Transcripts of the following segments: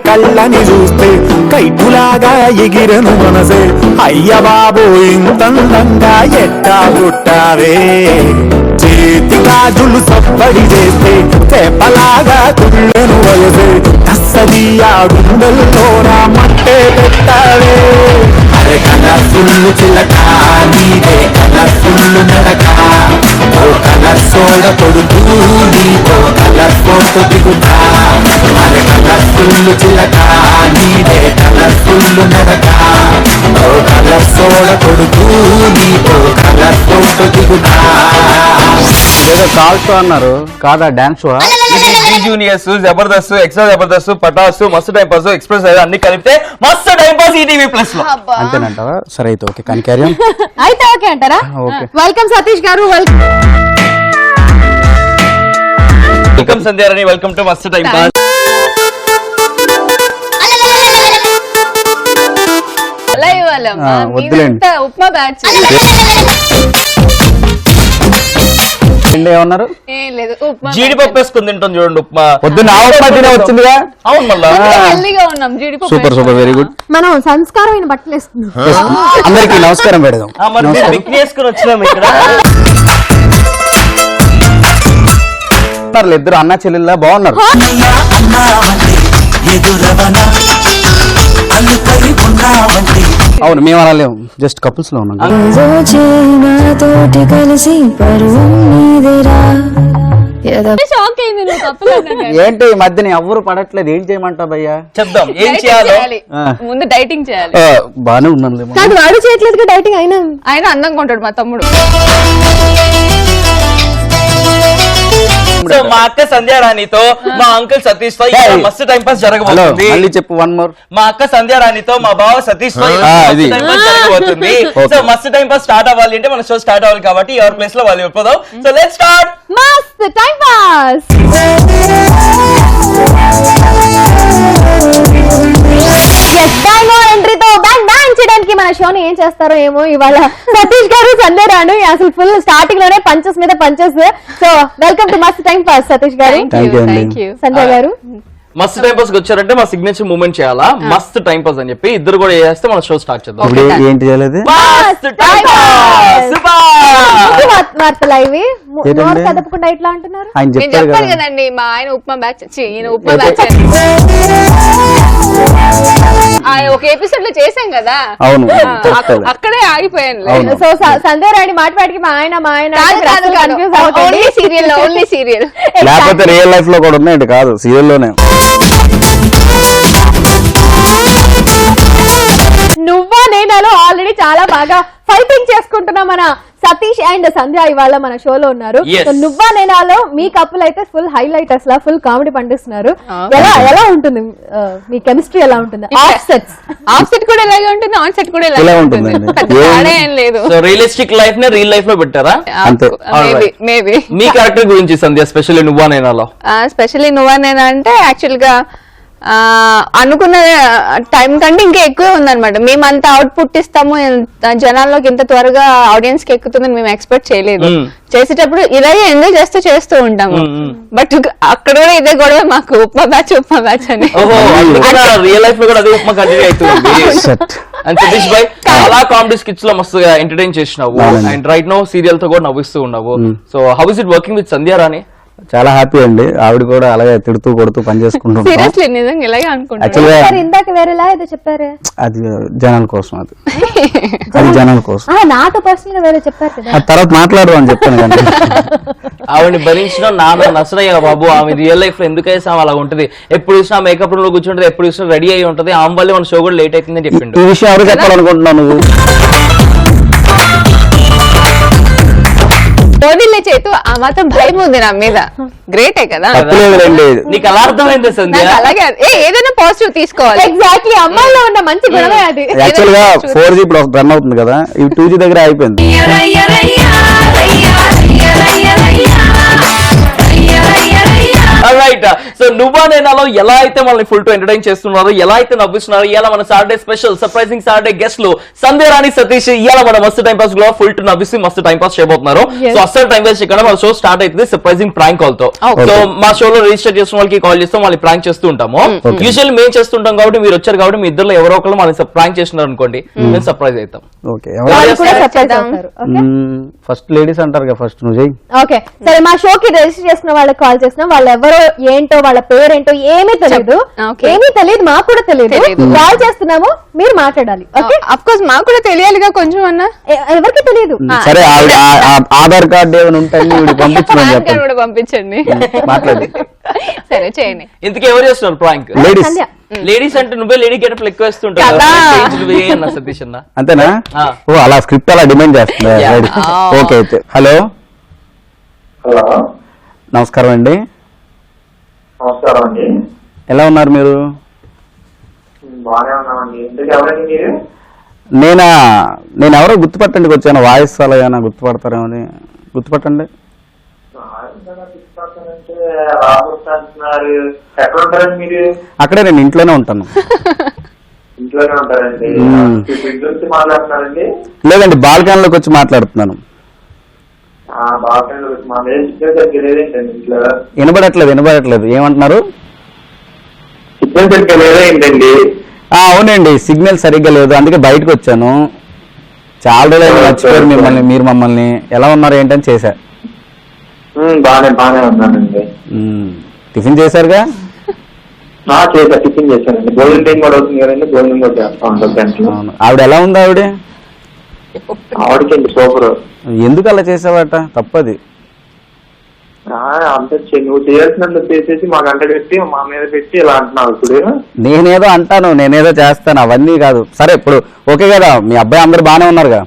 కళ్ళని చూస్తే కైటులాగా ఎగిరను మనసే అయ్య బాబు ఇంతందంగా ఎట్టా పుట్టావే చేతి గాజులు సప్పడి చేస్తే చేపలాగా తుళ్ళను వయసే కස්සదియా గుండెల్లో నా మట్టే పెట్టావే అరే కలర్ఫుల్లు చిలక నీదే కలర్ఫుల్లు నడక ఓ కలర్ సోడ కొడుకు నీతో కలర్ ఫోటో దిగుతా అరే కలర్ఫుల్లు చిలక నీదే కలర్ఫుల్లు నడక ఓ కలర్ సోడ కొడుకు నీతో కలర్ ఫోటో దిగుతా ఏదో కాల్స్ అన్నారు కాదా డాన్స్ షో ఇది Zee juniors Jabardasth extra Jabardasth Patas మస్తు టైం పాస్ ఎక్స్ప్రెస్ అన్ని కలిపితే మస్తు టైం పాస్ ఈటీవీ ప్లస్ లో అంతేనంటావా సరే అయితే ఓకే కానీ క్యారీ అయితే ఓకే అంటారా వెల్కమ్ సతీష్ గారు వెల్కమ్ సంధ్యారాణి వెల్కమ్ టు మస్తు టైం పాస్ ఉప్మా బ్యాచ్ ఏమన్నారు ఏం లేదు ఉప్మా జీడిపప్పు వేసుకుని తింటాం చూడండి ఉప్మా పొద్దున్న ఉప్మా తినే వచ్చిందిగా అవును మళ్ళా హెల్దీగా ఉన్నాం జీడిపప్పు సూపర్ సూపర్ వెరీ గుడ్ మనం సంస్కారమైన బట్టలు వేసుకున్నాం అందరికి నమస్కారం పెడదాం మరి బిక్ని వేసుకుని వచ్చినాం ఇక్కడ ఇద్దరు అన్న చెల్లెల్లా బాగున్నారు అవును మేము అనలేము జస్ట్ కపుల్స్ లో ఉన్నాం షాక్ అయింది నువ్వు కప్పులు ఏంటి ఈ మధ్యన ఎవరు పడట్లేదు ఏం చేయమంటావు భయ్యా చెప్దాం ఏం చేయాలో ముందు డైటింగ్ చేయాలి బానే ఉన్నాను కాదు వాడు చేయట్లేదు డైటింగ్ అయినా ఆయన అందంగా ఉంటాడు మా తమ్ముడు సో మా అక్క సంధ్యారాణితో మా అంకుల్ సతీష్ తో ఇక్కడ మస్తు టైం పాస్ జరగబోతుంది మళ్ళీ చెప్పు వన్ మోర్ మా అక్క సంధ్యారాణితో మా బావ సతీష్ తో మస్తు టైం పాస్ జరగబోతుంది సో మస్తు టైం పాస్ స్టార్ట్ అవ్వాలి అంటే మన షో స్టార్ట్ అవ్వాలి కాబట్టి ఎవరి ప్లేస్ లో వాళ్ళు వెళ్ళిపోదాం సో లెట్స్ స్టార్ట్ మస్త్ టైం పాస్ ఎంట్రీతో బ్యాంగ్ బ్యాంగ్ చేయడానికి మన షోని ఏం చేస్తారో ఏమో ఇవాళ సతీష్ గారు సంధ్యారాణి అసలు ఫుల్ స్టార్టింగ్ లోనే పంచెస్ మీద పంచెస్ సో వెల్కమ్ టు మస్త్ టైం పాస్ సతీష్ గారు సంధ్య గారు మస్తు టైం పాస్ వచ్చారంటే మా సిగ్నేచర్ మూమెంట్ చేయాలా మస్తు టైం పాస్ అని చెప్పి ఇద్దరు కూడా చేస్తే మన షో స్టార్ట్ చేద్దాం ఏంటి చేయలేదు వార్తలు ఇవి నోరు కదపకుండా ఇట్లా అంటున్నారు ఆయన నేను చెప్పారు చెప్పాను కదా కదండి మా ఆయన ఉప్మా బ్యాచ్ ఈయన ఉప్మా బ్యాచ్ ఒక ఎపిసోడ్ లో చేసాం కదా అవును అక్కడే ఆగిపోయాను అవును. సో సంధ్యారాణి మాటికి మా ఆయన ఓన్లీ సీరియల్ ఓన్లీ సీరియల్ లేకపోతే రియల్ లైఫ్ లో కూడా ఉన్నాయి కాదు సీరియల్ లోనే నువ్వా నేనాలో ఆల్రెడీ చాలా బాగా ఫైటింగ్ చేసుకుంటున్నా మన సతీష్ అండ్ సంధ్య ఇవాళ మన షోలో ఉన్నారు Yes. సో నువ్వా నేనాలో మీ కప్పులు అయితే ఫుల్ హైలైట్ అసలు ఫుల్ కామెడీ పండిస్తున్నారు ఎలా ఉంటుంది మీ కెమిస్ట్రీ ఎలా ఉంటుంది ఆఫ్ సెట్ కూడా ఇలాగే ఉంటుంది ఆన్ సెట్ కూడా ఇలా ఇలాగే ఉంటుంది ఉంటుందండి. పెద్ద తేడా ఏం లేదు సో రియలిస్టిక్ లైఫ్ నే రియల్ లైఫ్ లో పెట్టారా అంతే. మేబీ మీ క్యారెక్టర్ గురించి సంధ్య స్పెషల్లీ నువ్వా నేనాలో స్పెషల్లీ నువ్వా నేను అంటే యాక్చువల్ గా అనుకున్న టైం కంటే ఇంకా ఎక్కువే ఉందన్నమాట మేము అంత అవుట్పుట్ ఇస్తాము జనాల్లోకి ఇంత త్వరగా ఆడియన్స్ కి ఎక్కుతుందని మేము ఎక్స్పెక్ట్ చేయలేదు చేసేటప్పుడు ఇలాగే ఎంజాయ్ చేస్తూ ఉంటాము బట్ అక్కడ కూడా ఇదే గొడవ మాకు ఉప్మా బ్యాచ్ అని రియల్ లైఫ్ లో కూడా అదే ఉప్మా కంటిన్యూ అవుతుంది అండ్ సతీష్ భాయ్ చాలా కామెడీ స్కిట్స్ లో మస్తుగా ఎంటర్టైన్ చేసినావు అండ్ రైట్ నో సీరియల్ తో కూడా నవ్విస్తూ ఉన్నావు so how is it working with Sandhyarani చాలా హ్యాపీ అండి ఆవిడ కూడా అలాగే తిడుతూ కొడుతూ పని చేసుకుంటుంటాం సీరియస్లీ నిజంగా ఇలాగే అనుకుంటున్నాను యాక్చువల్గా ఇందాక వేరేలా ఏదో చెప్పారు అది జనాల కోసం అది జనాల కోసం నాతో పర్సనల్ గా వేరే చెప్పారు కదా ఆ తర్వాత మాట్లాడదాం అని చెప్తాను కానీ ఆవిడని భరించడం నాన్న నచ్చనయ్య బాబు ఆమె రియల్ లైఫ్ లో ఎందుకు వేసాం అలా ఉంటది ఎప్పుడు చూసినా మేకప్ రూమ్ లో కూర్చుంటది ఎప్పుడు చూసినా రెడీ అయ్యి ఉంటది ఆమె వల్లే మన షో కూడా లేట్ అవుతుందని చెప్పిండు ఈ విషయం ఎవరు చెప్పాలనుకుంటున్నావు నువ్వు పోనీలే చేతు ఆ మాత్రం భయం ఉంది నా మీద గ్రేటే కదా తప్పలేదులేండి నీకు అలా అర్థమైంది సంధ్య నాకు అలాగే ఏదైనా పాజిటివ్ తీసుకోవాలి ఎగ్జాక్ట్లీ అమ్మాయిలో ఉన్న మంచి గుణమే అది యాక్చువల్ గా 4G ఇప్పుడు రన్ అవుతుంది కదా ఇవి 2G దగ్గర అయిపోయింది రైట్ సో నువ్వా నేనాలో ఎలా అయితే మనల్ని ఫుల్ టు ఎంటర్టైన్ చేస్తున్నారో, ఎలా అయితే నవ్విస్తున్నారో, ఇలా మన Saturday special surprising Saturday guest లు సంధ్య రాణి సతీష్ ఇలా మన మస్తు టైం పాస్ లో ఫుల్ టు నవ్విసి మస్తు టైం పాస్ చేయబోతున్నారు. సో అస్సలు టైం వేస్ట్ ఇక్కడ మన షో స్టార్ట్ అవుతుంది సర్ప్రైజింగ్ ప్రాంక్ కాల్ తో. సో మా షోలో రిజిస్టర్ చేసిన వాళ్ళకి కాల్ చేస్తాం, వాళ్ళకి ప్రాంక్ చేస్తూ ఉంటాము. యూజువల్ మేము చేస్తుంటాం కాబట్టి మీరు వచ్చారు కాబట్టి మీ ఇద్దరు ఎవరో ఒకరు మనం ప్రాంక్ చేస్తున్నారు అనుకోండి, మేము సర్ప్రైజ్ అవుతాం. ఓకే వాళ్ళు కూడా surprise అవుతారు. Okay? ఫస్ట్ లేడీస్ అంటారు కదా, ఫస్ట్ నువ్వు చెయ్యి. ఓకే సరే, మా షోకి రిజిస్టర్ చేసుకున్న వాళ్ళకి కాల్ చేసిన వాళ్ళు ఎవరో ఏంటో వాళ్ళ పేరేంటో ఏమీ తెలియదు, Okay. ఏమీ తెలియదు, మాకు కూడా తెలియదు. కాల్ చేస్తున్నాము, మీరు మాట్లాడాలి. ఓకే అఫ్ కోర్స్ మాకు కూడా తెలియాలిగా కొంచెం అన్న. ఎవరికి తెలియదు. సరే ఆవిడ ఆధార్ కార్డు ఏమైనా ఉంటే పంపించమని చెప్పండి. కూడా పంపించండి. మాట్లాడి సరే చేయండి. ఇంతకీ ఎవరు చేస్తున్నారు ప్రాంక్? లేడీస్ సంధ్య. లేడీస్ అంటే నువ్వే లేడీ గెటప్ ఎక్కువ వేస్తుంటావు కదా. అన్న సతీష్ అన్న. అంతేనా? ఆ. ఓ అలా స్క్రిప్ట్ అలా డిమాండ్ చేస్తుంది. Yeah. Okay okay. Hello hello, నమస్కారం అండి, నమస్కారం అండి. ఎలా ఉన్నారు మీరు? బాగానే ఉన్నామండి. ఇంతకు ఎవరండి మీరు? నేను ఎవరో గుర్తుపట్టండి, వచ్చాను వాయిస్ అలాగైనా గుర్తుపడతారేమో అని. గుర్తుపట్టండి. అంటే రాబోతు అంటున్నారు. ఎక్కడ ఉంటారండి మీరు? అక్కడే నేను ఇంట్లోనే ఉంటాను. ఇంట్లోనే ఉంటారండి. ఇప్పుడు ఇంటి నుంచి మాట్లాడుతున్నారండి? లేదండి, బాల్కనీలోకి వచ్చి మాట్లాడుతున్నాను. బాగా మా సిగ్నల్ సరిగ్గా లేదేంటండి ఇంట్లో? వినబడట్లేదు. ఏమంటున్నారు? సిగ్నల్ సరిగ్గా లేదేంటండి? అవునండి, సిగ్నల్ సరిగ్గా లేదు, అందుకే బయటకు వచ్చాను. చాలా రోజులు మర్చిపోయారు మిమ్మల్ని, మీరు మమ్మల్ని. ఎలా ఉన్నారు ఏంటని చేశా. బాగానే ఉన్నానండి. టిఫిన్ చేశారుగా? టిఫిన్ చేశానండి. భోజనం టైం కూడా అవుతుంది కదండి, భోజనం కూడా చేస్తా ఉంటాం గంటలు. అవును. ఆవిడ ఎలా ఉంది? ఆవిడకండి సూపర్. ఎందుకు అలా చేసావట? తప్పది. అంతే నువ్వు చేయాల్సినంత చేసేసి మా గంట పెట్టి మా మీద పెట్టి ఇలా అంటున్నావు. ఇప్పుడు నేనేదో అంటాను, నేనేదో చేస్తాను, అవన్నీ కాదు. సరే ఇప్పుడు ఓకే కదా, మీ అబ్బాయి అందరు బాగానే ఉన్నారుగా?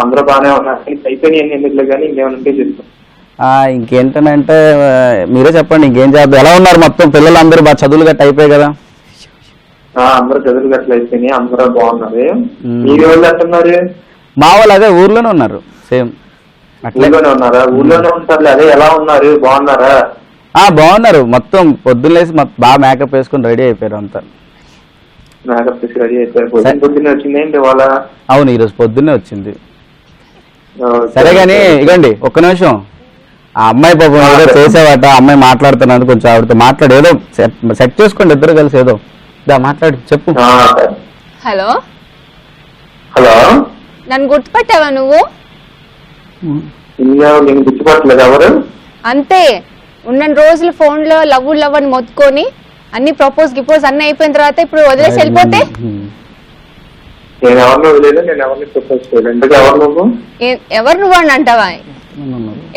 అందరూ బాగానే ఉన్నారు. అయిపోయినాయి ఎందుకులే కానీ ఇంకేమైనా ఉంటే చెప్తాం. ఇంకేంటంటే మీరే చెప్పండి, ఇంకేం చేద్దాం. ఎలా ఉన్నారు మొత్తం పిల్లలు అందరూ? బాగా చదువులు గట్ట అయిపోయాయి కదా? అందరూ చదువులు గట్ల అయిపోయినాయి, అందరూ బాగున్నారు. మీరు వాళ్ళు అంటున్నారు? మా వాళ్ళు అదే ఊర్లోనే ఉన్నారు, సేమ్ అట్లే. ఊళ్ళోనే ఉన్నారా? ఊళ్ళోనే ఉంటారు. అదే ఎలా ఉన్నారు? బాగున్నారా? బాగున్నారు. మొత్తం పొద్దున్న లేసి బాగా మేకప్ వేసుకుని రెడీ అయిపోయారు అంతా. మేకప్ తీసి రెడీ అయిపోయారు. పొద్దున్నే వచ్చిందేంటి వాళ్ళ? అవును, ఈరోజు పొద్దున్నే వచ్చింది. సరే గానీ ఇగండి ఒక్క నిమిషం. ఆ అమ్మాయి పాపం ఏదో చేసేవాట, అమ్మాయి మాట్లాడుతున్నది, కొంచెం ఆవిడతో మాట్లాడు, ఏదో సెట్ చేసుకోండి ఇద్దరు కలిసి, ఏదో మాట్లాడు, చెప్పు. హలో హలో, నన్ను గుర్తుపట్టావా నువ్వు? నేను గుర్తుపట్టలేదు. ఎవరు? అంతే, ఉన్న రోజులు ఫోన్ లో లవ్ అని మొత్తుకొని అన్ని ప్రపోజ్ అన్ని అయిపోయిన తర్వాత ఇప్పుడు వదిలేసి వెళ్ళిపోతే నేను ఎవరిని వదిలేదు, నేను ఎవరిని ప్రపోజ్ చేయలేదు. ఎందుకు ఎవరు నువ్వు? ఎవరు నువ్వు అని అంటావా?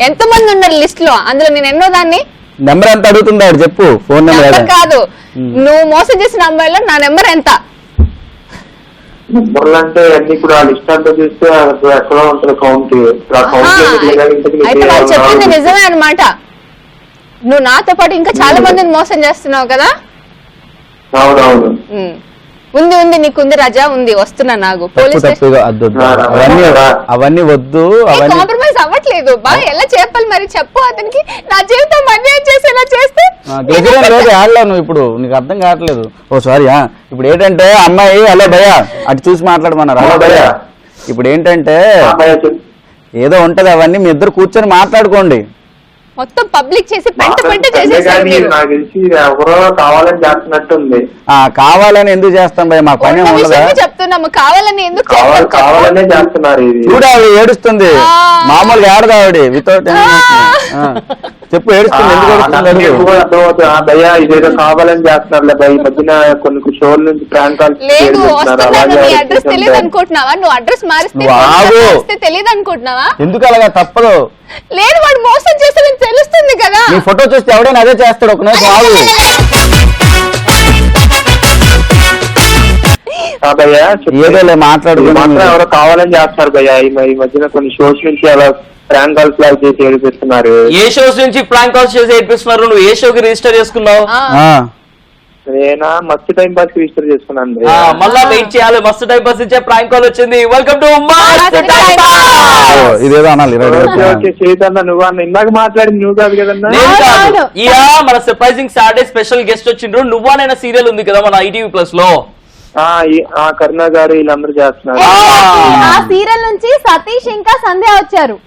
ఎంత మంది ఉన్నారు లిస్ట్ లో, అందులో నేను ఎన్నో దాన్ని. నెంబర్ ఎంత అడుగుతుంది ఆవిడ, చెప్పు. ఫోన్ నెంబర్ కాదు, నువ్వు మోసం చేసిన అమ్మాయిలో నా నెంబర్ ఎంత? నెంబర్లు అంటే అన్ని ఇప్పుడు ఆ లిస్ట్ అంతా చూస్తే ఎక్కడో ఉంటుంది కౌంట్. అయితే వాళ్ళు చెప్పింది నిజమే అన్నమాట. నువ్వు నాతో పాటు ఇంకా చాలా మందిని మోసం చేస్తున్నావు కదా? అవునవును. ఉంది నీకుంది రాజా, ఉంది. వస్తున్నా, నాకు పోలీస్ అవన్నీ వద్దు. కాంప్రమైజ్ అవ్వట్లేదు. బాగా ఎలా చెప్పాలి మరి, చెప్పు అతనికి. నా జీవితం అన్యాయం చేసి ఎలా చేస్తే నువ్వు ఇప్పుడు నీకు అర్థం కావట్లేదు. ఓ సారీ. ఇప్పుడు ఏంటంటే అమ్మాయి హలో భయ్యా అటు చూసి మాట్లాడమన్నారు. హలో భయ్యా, ఇప్పుడు ఏంటంటే ఏదో ఉంటది, అవన్నీ మీ ఇద్దరు కూర్చొని మాట్లాడుకోండి. మొత్తం పబ్లిక్ చేసి పెంట చేసేసారు మీరు. నాకు తెలిసి ఎవరో కావాలని చేస్తున్నట్టుంది. కావాలని ఎందుకు చేస్తాం భయ్య, మా పని ఉండదా? చెప్తున్నాము, కావాలని ఎందుకు కావాలనే చేస్తున్నారు. చూడు ఆవిడ ఏడుస్తుంది, మామూలుగా ఏడదు ఆవిడ, వితౌట్ చెప్పు. ఏడుస్తుంది, ఎందుకు ఏడుస్తుంది? భయ్యా ఇదేదో కావాలని చేస్తున్నారు భయ. ఈ మధ్యన కొన్ని షోల నుంచి ప్రాంక్ కాల్స్ లేదు. అడ్రస్ తెలియదు అనుకుంటున్నావా? నువ్వు అడ్రస్ మారిస్తే తెలియదు అనుకుంటున్నావా? ఎందుకు అలాగా? తప్పదు. లేదు, వాడు మోసం చేస్తాడని తెలుస్తుంది కదా. నీ ఫోటో చూస్తే ఎవడైనా అదే చేస్తాడు. ఒక నిమిషం ఆగు. ఏదో మాట్లాడుకుంటున్నా. ఎవరో కావాలని చేస్తున్నారు భయ్యా. ఈ మధ్యన కొన్ని షోస్ నుంచి అలా ప్రాంక్ కాల్స్ లాగా చేసి ఏడిపిస్తున్నారు. ఏ షోస్ నుంచి ప్రాంక్ కాల్స్ చేసి ఏడిపిస్తున్నారు? నువ్వు ఏ షోకి రిజిస్టర్ చేసుకున్నావు? నేనా మస్తు టైం పాస్ రిజిస్టర్ చేసుకున్నాను. మళ్ళా వెయిట్ చేయాలి, మస్తు టైం పాస్ ఇచ్చే ప్రాంక్ కాల్ వచ్చింది. వెల్కమ్ టు మస్తు టైం పాస్. ఇదేదో అనాలి. ఓకే చైతన్య నువ్వు అన్న ఇందాక మాట్లాడింది నువ్వు కాదు కదన్నా? నేను కాదు. ఇయా మన సర్ప్రైజింగ్ సాటర్డే స్పెషల్ గెస్ట్ వచ్చిండ్రు. నువ్వానైనా సీరియల్ ఉంది కదా మన ITV ప్లస్ లో. కరుణ గారు వీళ్ళందరూ చేస్తున్నారు. ఆ సీరియల్ నుంచి సతీష్ ఇంకా సంధ్య వచ్చారు.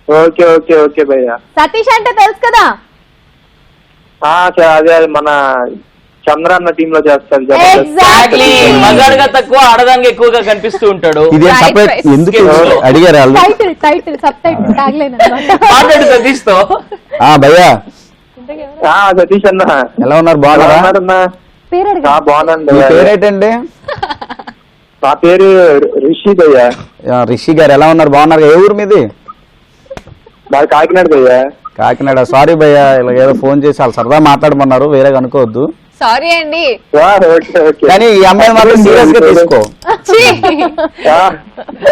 ఓకే ఓకే ఓకే భయ్యా. సతీష్ అంటే తెలుసు కదా? అదే మన చంద్ర అన్న టీమ్ లో చేస్తారు. ఎగ్జాక్ట్లీ. మగాడిగా తక్కువ ఆడదానికి ఎక్కువగా కనిపిస్తూ ఉంటాడు. ఇది సపరేట్ ఎందుకు అడిగారు వాళ్ళు? Title sub title tag line మాట్లాడు సతీష్ తో. భయ్యా సతీష్ అన్న ఎలా ఉన్నారు? బాగున్నారా? పేరు బాగున్నాను. మీ పేరేంటండి? నా పేరు రిషి భయ్యా. రిషి గారు ఎలా ఉన్నారు? బాగున్నారు? ఏ ఊరు మీది? మాది కాకినాడ భయ్యా. కాకినాడ. సారీ భయ్యా, ఇలా ఏదో ఫోన్ చేసి వాళ్ళు సరదా మాట్లాడమన్నారు, వేరేగా అనుకోవద్దు. సారీ అండి. Okay okay. కానీ ఈ అమ్మాయి మాత్రం సీరియస్ గా తీసుకో.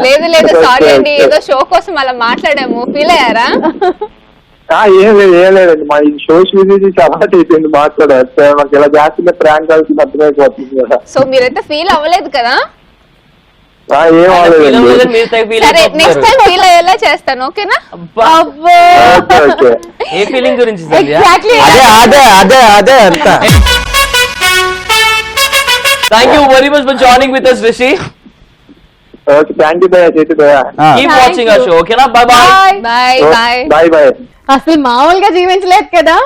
లేదు లేదు సారీ అండి, ఏదో షో కోసం అలా మాట్లాడాము, ఫీల్ అయ్యారా? ఏం లేదండి, మా ఈ షోస్ విజిట్ చాలా అయిపోయింది మాట్లాడారు. మాకు ఇలా చేస్తుంటే ప్రాంక్ కలిసి అర్థమైపోతుంది కదా. సో మీరైతే ఫీల్ అవ్వలేదు కదా? ఏం అవ్వలేదండి. సరే నెక్స్ట్ టైం ఫీల్ అయ్యేలా చేస్తాను, ఓకేనా? Okay okay. ఏ ఫీలింగ్ గురించి సంధ్య? ఎగ్జాక్ట్లీ. అదే అంత. Thank you very much for joining with us Rishi. Okay thank you భయ్యా, చేతి భయ్యా. కీప్ వాచింగ్ అవర్ షో, ఓకేనా? Bye bye. Bye bye. Bye bye. అసలు మామూలుగా జీవించలేదు కదా.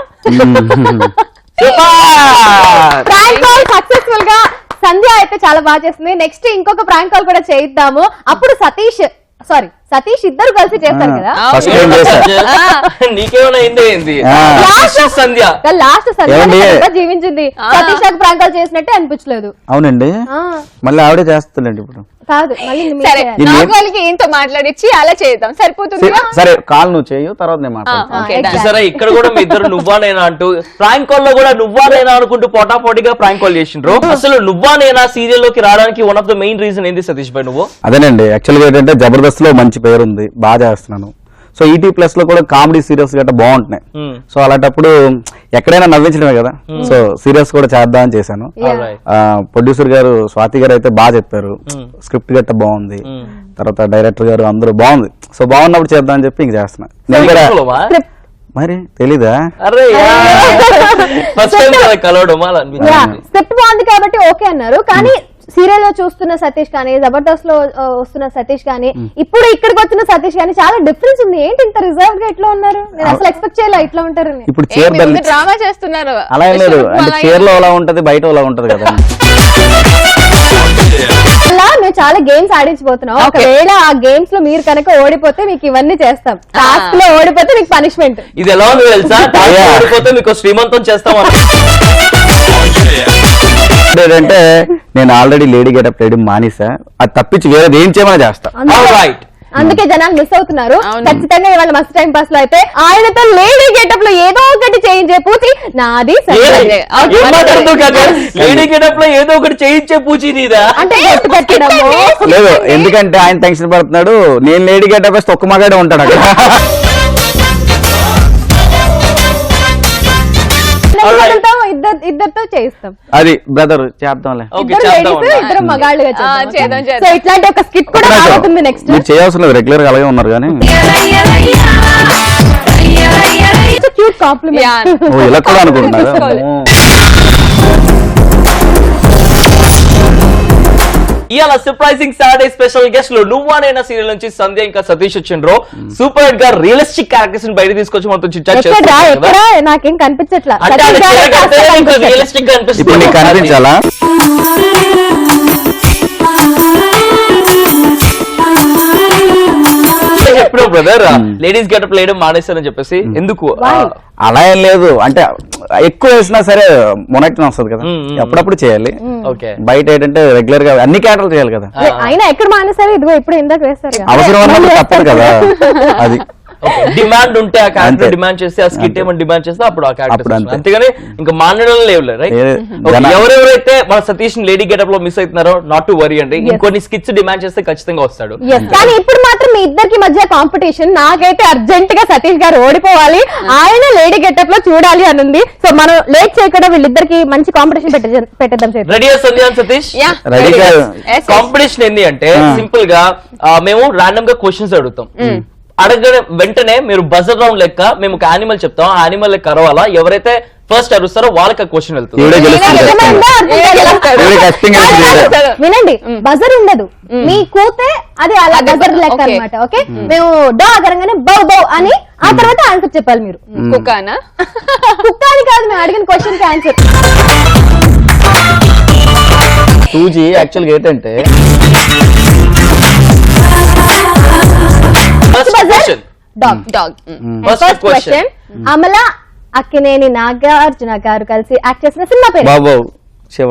ప్రాంక్ కాల్ సక్సెస్ఫుల్ గా సంధ్య అయితే చాలా బాగా చేస్తుంది. నెక్స్ట్ ఇంకొక ప్రాంక్ కాల్ కూడా చేయిద్దాము. అప్పుడు సతీష్ ఇద్దరు కలిసి చేస్తారు కదా. ఫస్ట్ టైం చేశా. నీకేమైనా ఏంది? లాస్ట్ సంధ్య సంధ్య జీవించింది. సతీష్ నాకు ప్రాంక్ కాల్ చేసినట్టే అనిపించలేదు. అవునండి, మళ్ళీ ఆవిడే చేస్తుందండి ఇప్పుడు. కాదు మళ్ళీ సరే నార్మల్కి ఏంటో మాట్లాడిచ్చి అలా చేద్దాం, సరిపోతుంది. సరే కాల్ నువ్వు చేయు, తర్వాత నేను మాట్లాడతాను. సరే ఇక్కడ కూడా మీ ఇద్దరు నువ్వా నేనా అంటూ ప్రాంక్ కాల్ లో కూడా నువ్వా నేనా అనుకుంటూ పోటాపోటీగా ప్రాంక్ కాల్ చేసిండ్రు. అసలు నువ్వా నేనా సీరియల్ లోకి రావడానికి one of the main reason ఏంది సతీష్ భాయ్ నువ్వు? అదేనండి, యాక్చువల్గా ఏంటంటే జబర్దస్త్ లో మంచి పేరు ఉంది, బాగా చేస్తున్నాను. సో ఈటీ ప్లస్ లో కూడా కామెడీ సీరియల్స్ గట్రా బాగుంటున్నాయి. సో అలాంటప్పుడు ఎక్కడైనా నవ్వించడమే కదా, సో సీరియల్స్ కూడా చేద్దామని చేశాను. ప్రొడ్యూసర్ గారు స్వాతి గారు అయితే బాగా చెప్పారు, స్క్రిప్ట్ గట్ట బాగుంది, తర్వాత డైరెక్టర్ గారు అందరూ బాగుంది. సో బాగున్నప్పుడు చేద్దామని చెప్పి ఇంక చేస్తున్నా. నేను కూడా మరి తెలీదా? స్క్రిప్ట్ బాగుంది కాబట్టి ఓకే అన్నారు. కానీ సీరియల్ లో చూస్తున్న సతీష్ కానీ, జబర్దస్త్ లో వస్తున్న సతీష్ కానీ, ఇప్పుడు ఇక్కడికి వచ్చిన సతీష్ కానీ చాలా డిఫరెన్స్ ఉంది. ఏంటి ఇంత రిజర్వ్ గా ఎట్లా ఉన్నారు? నేను అసలు ఎక్స్పెక్ట్ చేయలే ఇట్లా ఉంటారని. ఇప్పుడు చీర డ్రామా చేస్తున్నారు. అలా ఏం లేదు, అంటే చీరలో అలా ఉంటది, బయట అలా ఉంటది కదా. అలా మేము చాలా గేమ్స్ ఆడించబోతున్నాం. ఒకవేళ ఆ గేమ్స్ లో మీరు కనుక ఓడిపోతే మీకు ఇవన్నీ చేస్తాం. టాస్క్ లో ఓడిపోతే మీకు పనిష్మెంట్. ఇది ఎలా ఉంది తెలుసా? ఓడిపోతే మీకు శ్రీమంతం చేస్తాం. ఏంటంటే నేను ఆల్రెడీ లేడీ గెటప్ లేడీ మానేసా, అది తప్పించి వేరేది ఏం చేయమని చేస్తా. అందుకే జనాలు మిస్ అవుతున్నారు. ఖచ్చితంగా ఇవాళ మస్తు టైం పాస్ లో అయితే ఆయనతో లేడీ గెటప్ లో ఏదో ఒకటి చేయించే పూచి నాది. లేడీ గెటప్ లో ఏదో ఒకటి చేయించే పూచి నీదా అంటే పెట్టడము లేదు, ఎందుకంటే ఆయన టెన్షన్ పడుతున్నాడు. నేను లేడీ గెటప్ వేస్తే ఒక్క మగాడే ఉంటాడు అక్కడ. ఇద్దరితో చేయిస్తాం. అది బ్రదర్ చేద్దాంలే, ఇద్దరు మగాళ్ళుగా చేద్దాం. సో ఇట్లాంటి ఒక స్కిట్ కూడా రాబోతుంది నెక్స్ట్. మీరు చేయవలసిన లేదు, రెగ్యులర్ గా అలాగే ఉన్నారు కానీ క్యూట్ కాంప్లిమెంట్. ఇలా కూడా అనుకుంటున్నారు. ఇవాళ సర్ప్రైజింగ్ సాటర్డే స్పెషల్ గెస్ట్ లో నువ్వా నేనా సీరియల్ నుంచి సంధ్య ఇంకా సతీష్ వచ్చిండ్రు. సూపర్ హిట్ గా రియలిస్టిక్ క్యారెక్టర్స్ బయట తీసుకొచ్చి మనతో చిట్చాట్ చేస్తారు. నాకేం కనిపించట్లా, రియలిస్టిక్ గా ఇప్పుడు నీకు కనిపించాలా? ఎప్పుడో బ్రదర్ లేడీస్ గెటప్ లేయడం మానేస్తారని చెప్పేసి ఎందుకు? అలా ఏం లేదు, అంటే ఎక్కువ వేసినా సరే మొనక్టిన వస్తుంది కదా, అప్పుడప్పుడు చేయాలి. బయట ఏంటంటే రెగ్యులర్ గా అన్ని క్యారెక్టర్లు చేయాలి కదా. అయినా ఎక్కడ మానేస్తారు? ఇదిగో ఇప్పుడు ఇందాక వేస్తారు, అవసరం అన్నప్పుడు తప్పదు కదా. అది డిమాండ్ ఉంటే ఆ క్యారెక్టర్ అంతే. డిమాండ్ చేస్తే ఆ స్కిట్ అంతే. ఏమైనా డిమాండ్ చేస్తే అప్పుడు ఆ అప్పుడు క్యారెక్టర్ అంతే. అంతేగాని ఇంకా మానడం లేవులే రైట్. ఎవరెవరైతే మన సతీష్ లేడీ గెటప్ లో మిస్ అవుతున్నారో నాట్ టు వరీ అండి, ఇంకొన్ని స్కిట్స్ డిమాండ్ చేస్తే ఖచ్చితంగా వస్తాడు. కానీ ఇప్పుడు మాత్రం మీ ఇద్దరికి మధ్య కాంపిటీషన్. నాకైతే అర్జెంట్ గా సతీష్ గారు ఓడిపోవాలి, ఆయన లేడీ గెటప్ లో చూడాలి అని ఉంది. సో మనం లేట్ చేయకుండా వీళ్ళిద్దరికి మంచి కాంపిటీషన్ పెట్టేద్దాం. రెడీ సంధ్యా సంతీష్? రెడీగా కాంపిటీషన్ ఏంటి అంటే సింపుల్ గా మేము రాండమ్ గా క్వశ్చన్స్ అడుగుతాం. అడగనే వెంటనే మీరు బజర్ రౌండ్ లెక్క మేము ఒక యానిమల్ చెప్తాం, ఆ యానిమల్ లెక్క అరవాలా. ఎవరైతే ఫస్ట్ అరుస్తారో వాళ్ళకి ఆ క్వశ్చన్ వెళ్తుంది. వినండి, బజర్ ఉండదు, మీ కూతే అది అలా బజర్ లెక్క అన్నమాట. ఓకే, మేము డా అగరంగానే బౌ బౌ అని ఆ తర్వాత ఆన్సర్ చెప్పాలి. మీరు కుక్కానా? కుక్క అని కాదు, మేము అడిగిన క్వశ్చన్ కి ఆన్సర్. 2G యాక్చువల్గా ఏంటంటే dog. Dog. First question, Amala Akkineni Nagarjuna గారు కలిసి యాక్ట్ చేసిన సినిమా పేరు? బాబు శివ.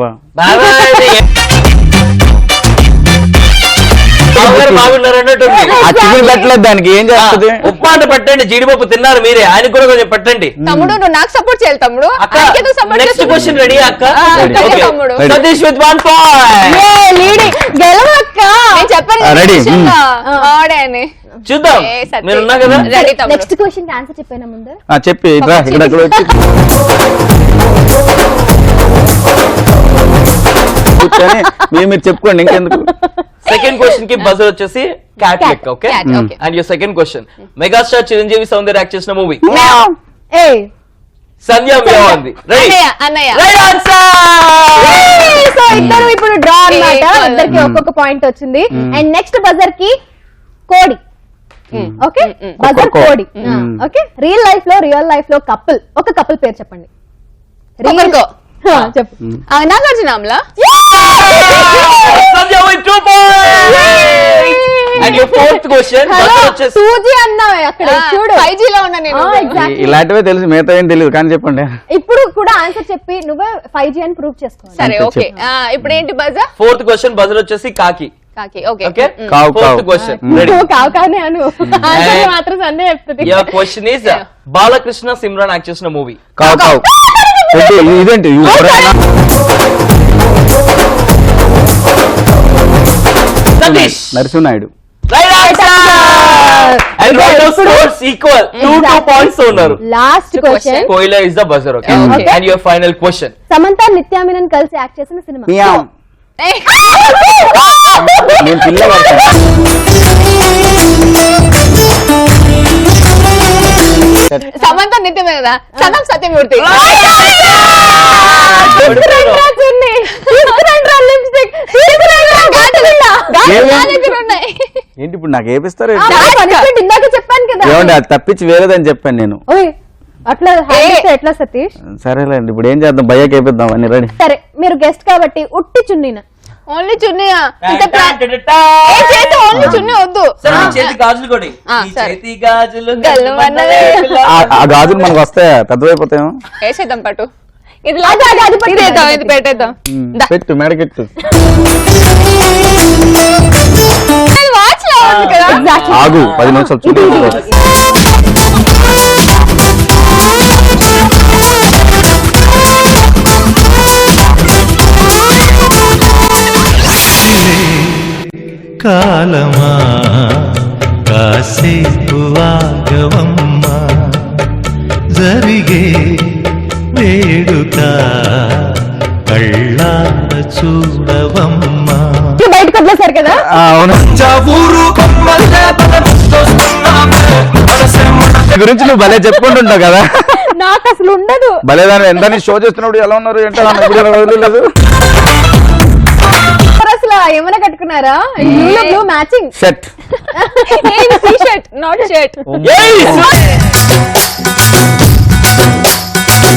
పెట్టలేదు దానికి, ఏం చేస్తుంది? ఉప్మా అంటే పెట్టండి, జీడిపప్పు తిన్నారు మీరే, ఆయనకు కూడా కొంచెం పెట్టండి. తమ్ముడు నువ్వు నాకు సపోర్ట్ చేయాలి తమ్ముడు. నెక్స్ట్ క్వశ్చన్ రెడీ అక్క? తమ్ముడు సతీష్ విత్ 1 పాయింట్. గెలవక్క. నేను చెప్పాను రెడీ. ఆడే అని. చూద్దాం, మీరు ఉన్నా కదా. రెడీ తమ్ముడు. నెక్స్ట్ క్వశ్చన్ కి ఆన్సర్ చెప్పేనా ముందు? చెప్పి ఇక్కడ వచ్చి కూర్చొని మీరు చెప్పుకోండి, ఇంకెందుకు. సెకండ్ క్వశ్చన్ కి బజర్ వచ్చేసి క్యాట్ లెక్క. Okay, Cat, okay. And your second question, megastar Chiranjeevi Soundarya act చేసిన మూవీ? ఏ సంధ్య ఉంది. అన్నయ్య అన్నయ్య. Right answer. సో ఇద్దరు ఇప్పుడు డ్రా అన్నమాట. Equal. ఇద్దరికి ఒక్కొక్క పాయింట్ వచ్చింది. అండ్ నెక్స్ట్ బజర్ కి కోడి. ఓకే, బజర్ కోడి. ఓకే, రియల్ లైఫ్ లో కపుల్, ఒక కపుల్ పేరు చెప్పండి. ఒకరికో. చెప్పు. నాగార్జున అమల. సంధ్య with 2 points. And your fourth question, buzzer వచ్చేసి సూజీ అన్నావే అక్కడ చూడు. 5G లో ఉన్నా నేను. Exactly. ఇలాంటివే తెలుసు, మిగతా ఏం తెలియదు కానీ చెప్పండి. ఇప్పుడు కూడా ఆన్సర్ చెప్పి నువ్వే 5G అని ప్రూవ్ చేసుకోవాలి. సరే అంతే, ఓకే. ఇప్పుడు ఏంటి బజర్? ఫోర్త్ క్వశ్చన్ బజర్ వచ్చేసి కాకి. కాకి. ఓకే ఓకే, కావు, ఫోర్త్ కావు. Question ready. నువ్వు కావుకానే అను, ఆన్సర్ మాత్రం సందే చెప్తుంది. Your question is Balakrishna Simran act చేసిన మూవీ? కావు కావు. ఇదేంటి Satish. Narasimha Naidu. Right answer. And right scores equal 2 points ఉన్నారు. లాస్ట్ క్వశ్చన్, కోయిలా is the buzzer. Okay, Okay. And your final question, Samantha Nithya Menen కలిసి యాక్ట్ చేసిన సినిమా? మియావ్. నేను పిల్ల సమంత నిత్యమే కదా. సగం సత్యమూర్తి. ఏంటి ఇప్పుడు నాకు ఏపిస్తారు? ఇందాక చెప్పాను కదా. ఏమండి అది తప్పించి వేరేదని చెప్పాను నేను. ఓయ్, అట్లా హ్యాండిస్తే ఎట్లా సతీష్? సరేలేండి, ఇప్పుడు ఏం చేద్దాం, భయ్యకి వేపిద్దాం అని. రెడీ. సరే, మీరు గెస్ట్ కాబట్టి ఉట్టి చున్నీనా? ఓన్లీ చున్నీయా? ఓన్లీ చున్నీ వద్దు. చేతి గాజులు కూడా. సరే. చేతి గాజులు గల్లు అన్నదే. ఆ గాజులు మనకు వస్తాయా? పెద్దవైపోతాయేమో. వేసేద్దాం పట్టు. ఇది అది ఇదేద్దాం, ఇది పెట్టేద్దాం. పెట్టు మెడకెట్టు. వాచ్ లో ఉంది కదా. ఆగు 10 నిమిషాలు చూడు. కాలమా కాసేపు ఆగవమ్మా, జరిగే వేడుక కళ్ళార చూడవమ్మా. బయటకు వదిలేశారు కదా. అవును, గురించి నువ్వు భలే చెప్పుకుంటుంటావు కదా. నాకు అసలు ఉండదు. భలే దాని ఎంత షో చేస్తున్నప్పుడు ఎలా ఉన్నారు ఏంటో వదిలేదు. అసలు ఏమైనా కట్టుకున్నారా? Blue matching shirt. T shirt, not shirt.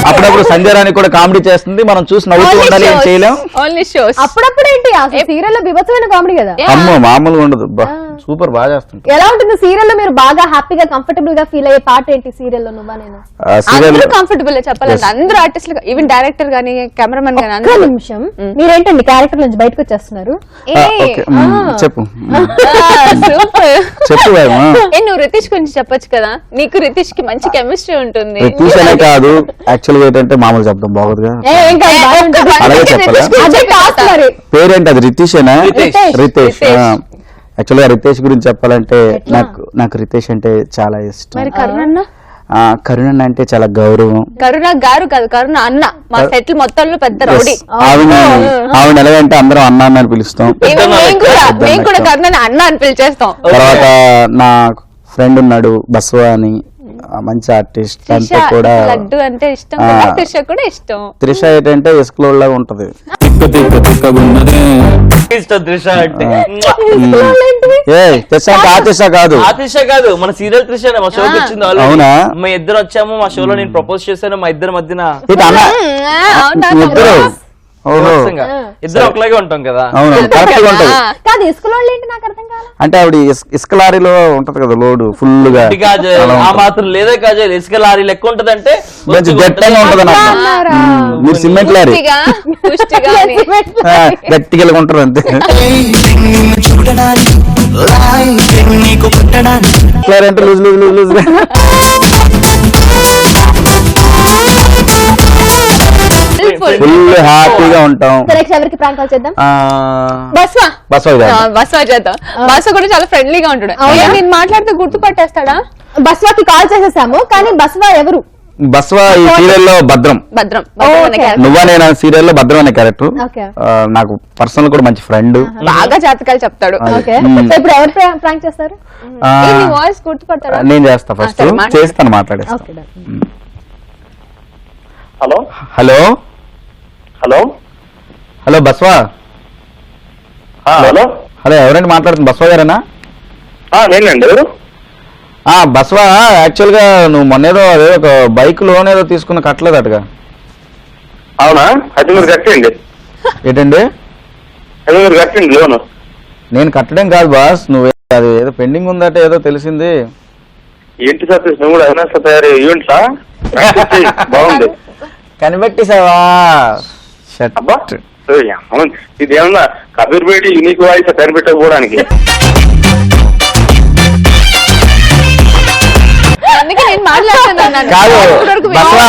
అప్పుడప్పుడు సంజయ్ రాణి కూడా కామెడీ చేస్తుంది, మనం చూసి నవ్వుతూ ఉండాలి, ఏం చేయలేం. Only shows. అప్పుడప్పుడు ఏంటి అసలు సీరియల్ లో బిభత్సమైన కామెడీ కదా. అమ్మో మామూలుగా ఉండదు. సూపర్ బాగా చేస్తుంటారు. ఎలా ఉంటుంది సీరియల్ లో మీరు బాగా హ్యాపీగా కంఫర్టబుల్ గా ఫీల్ అయ్యే పార్ట్ ఏంటి సీరియల్ లో నువ్వా నేను? అందరూ కంఫర్టబుల్ చెప్పాలంటే అందరూ ఆర్టిస్టులు ఈవెన్ డైరెక్టర్ గానీ కెమెరామెన్ గానీ ఒక్క నిమిషం, మీరేంటండి క్యారెక్టర్ నుంచి బయటకు వచ్చేస్తున్నారు? చెప్పు సూపర్. చెప్పు నువ్వు రితీష్ గురించి చెప్పొచ్చు కదా, నీకు రితీష్ కి మంచి కెమిస్ట్రీ ఉంటుంది. రితీష్ అనే కాదు, యాక్చువల్గా ఏంటంటే మామూలు శబ్దం బాగుందిగా, ఏం కాదు, బాగుంటుంది. అలాగే చెప్పాలా? అదే టాస్క్ మరి. పేరేంటి అది? రితీషేనా? రితేష్. యాక్చువల్గా రితేష్ గురించి చెప్పాలంటే నాకు రితేష్ అంటే చాలా ఇష్టం. మరి కరుణ కరుణ అంటే చాలా గౌరవం. కరుణ గారు కాదు, కరుణ అన్న. మా సెటిల్ మొత్తంలో పెద్ద రౌడీ. ఆవిడ ఎలాగంటే అందరం అన్న అని పిలుస్తాం. మేము కూడా కరుణ అన్న అని పిలిచేస్తాం. తర్వాత నా ఫ్రెండ్ ఉన్నాడు బస్వా అని, మంచి ఆర్టిస్ట్. అంతా కూడా లడ్డు అంటే ఇష్టం, త్రిష కూడా ఇష్టం. త్రిష ఏంటంటే ఇసుకలో లాగా ఉంటది. త్రిష అంటే త్రిష కాదు, ఆ త్రిష కాదు, మన సీరియల్ త్రిష మా షోకి వచ్చింది. అవునా? మా ఇద్దరు వచ్చాము, మా షోలో నేను ప్రపోజ్ చేశాను, మా ఇద్దరి మధ్యన ఇద్దరు. ఓహో, ఇద్దరు ఒకలాగే ఉంటాం కదా. అవును, కరెక్ట్ గా ఉంటది. కాదు ఇసుకలో ఏంటి నాకు అర్థం కాదు. అంటే ఆవిడ ఇసుక లారీలో ఉంటది కదా లోడు ఫుల్ గా. కాజల్ ఆ మాత్రం లేదా కాజల్, ఇసుక లారీ లెక్క ఉంటది అంటే మంచి గట్టిగా ఉంటది అన్నమాట. మీరు సిమెంట్ లారీ గట్టిగా ఉంటారు అంతే. లారీ అంటే loose loose loose loose. Full హ్యాపీగా ఉంటాం. ఎవరికి ప్రాంక్ కాల్ చేద్దాం? బస్వా చేద్దాం. బస్వా కూడా చాలా ఫ్రెండ్లీగా ఉంటాడు. నేను మాట్లాడితే గుర్తుపట్టేస్తాడా? బస్వాకి కాల్ చేసేసాము, కానీ బస్వా ఎవరు? బస్వా ఈ సీరియల్ లో భద్రం. నువ్వా నేను సీరియల్ లో భద్రం అనే క్యారెక్టర్. నాకు పర్సనల్ కూడా మంచి ఫ్రెండ్, బాగా జాతకాలు చెప్తాడు. ఇప్పుడు ఎవరు ప్రాంక్ చేస్తారు? వాయిస్ గుర్తుపడతాడా? నేను చేస్తా, ఫస్ట్ చేస్తాను, మాట్లాడేస్తా. Hello hello hello hello Baswa. Hello hello, ఎవరండి మాట్లాడుతుంది? బస్వా గారేనా? నేనండి. ఎవరు? బస్వా, యాక్చువల్ గా నువ్వు మొన్నేదో అదే ఒక బైక్ లోన్ ఏదో తీసుకుని కట్టలేదు అటుగా. అవునా? అది మీరు కట్టండి. ఏంటండి? అది మీరు కట్టండి లోను. నేను కట్టడం కాదు బాస్, నువ్వు అది ఏదో పెండింగ్ ఉందట ఏదో తెలిసింది. ఏంటి సతీష్, నువ్వు కూడా అవినాశ తయారీ ఈవెంట్సా? బాగుంది. కనిపెట్టేసావా? అబ్బా ఇది ఏమన్నా కబీర్ బేటి యూనిక్ వాయిస్ కనిపెట్టకపోవడానికి. కాదు బస్వా,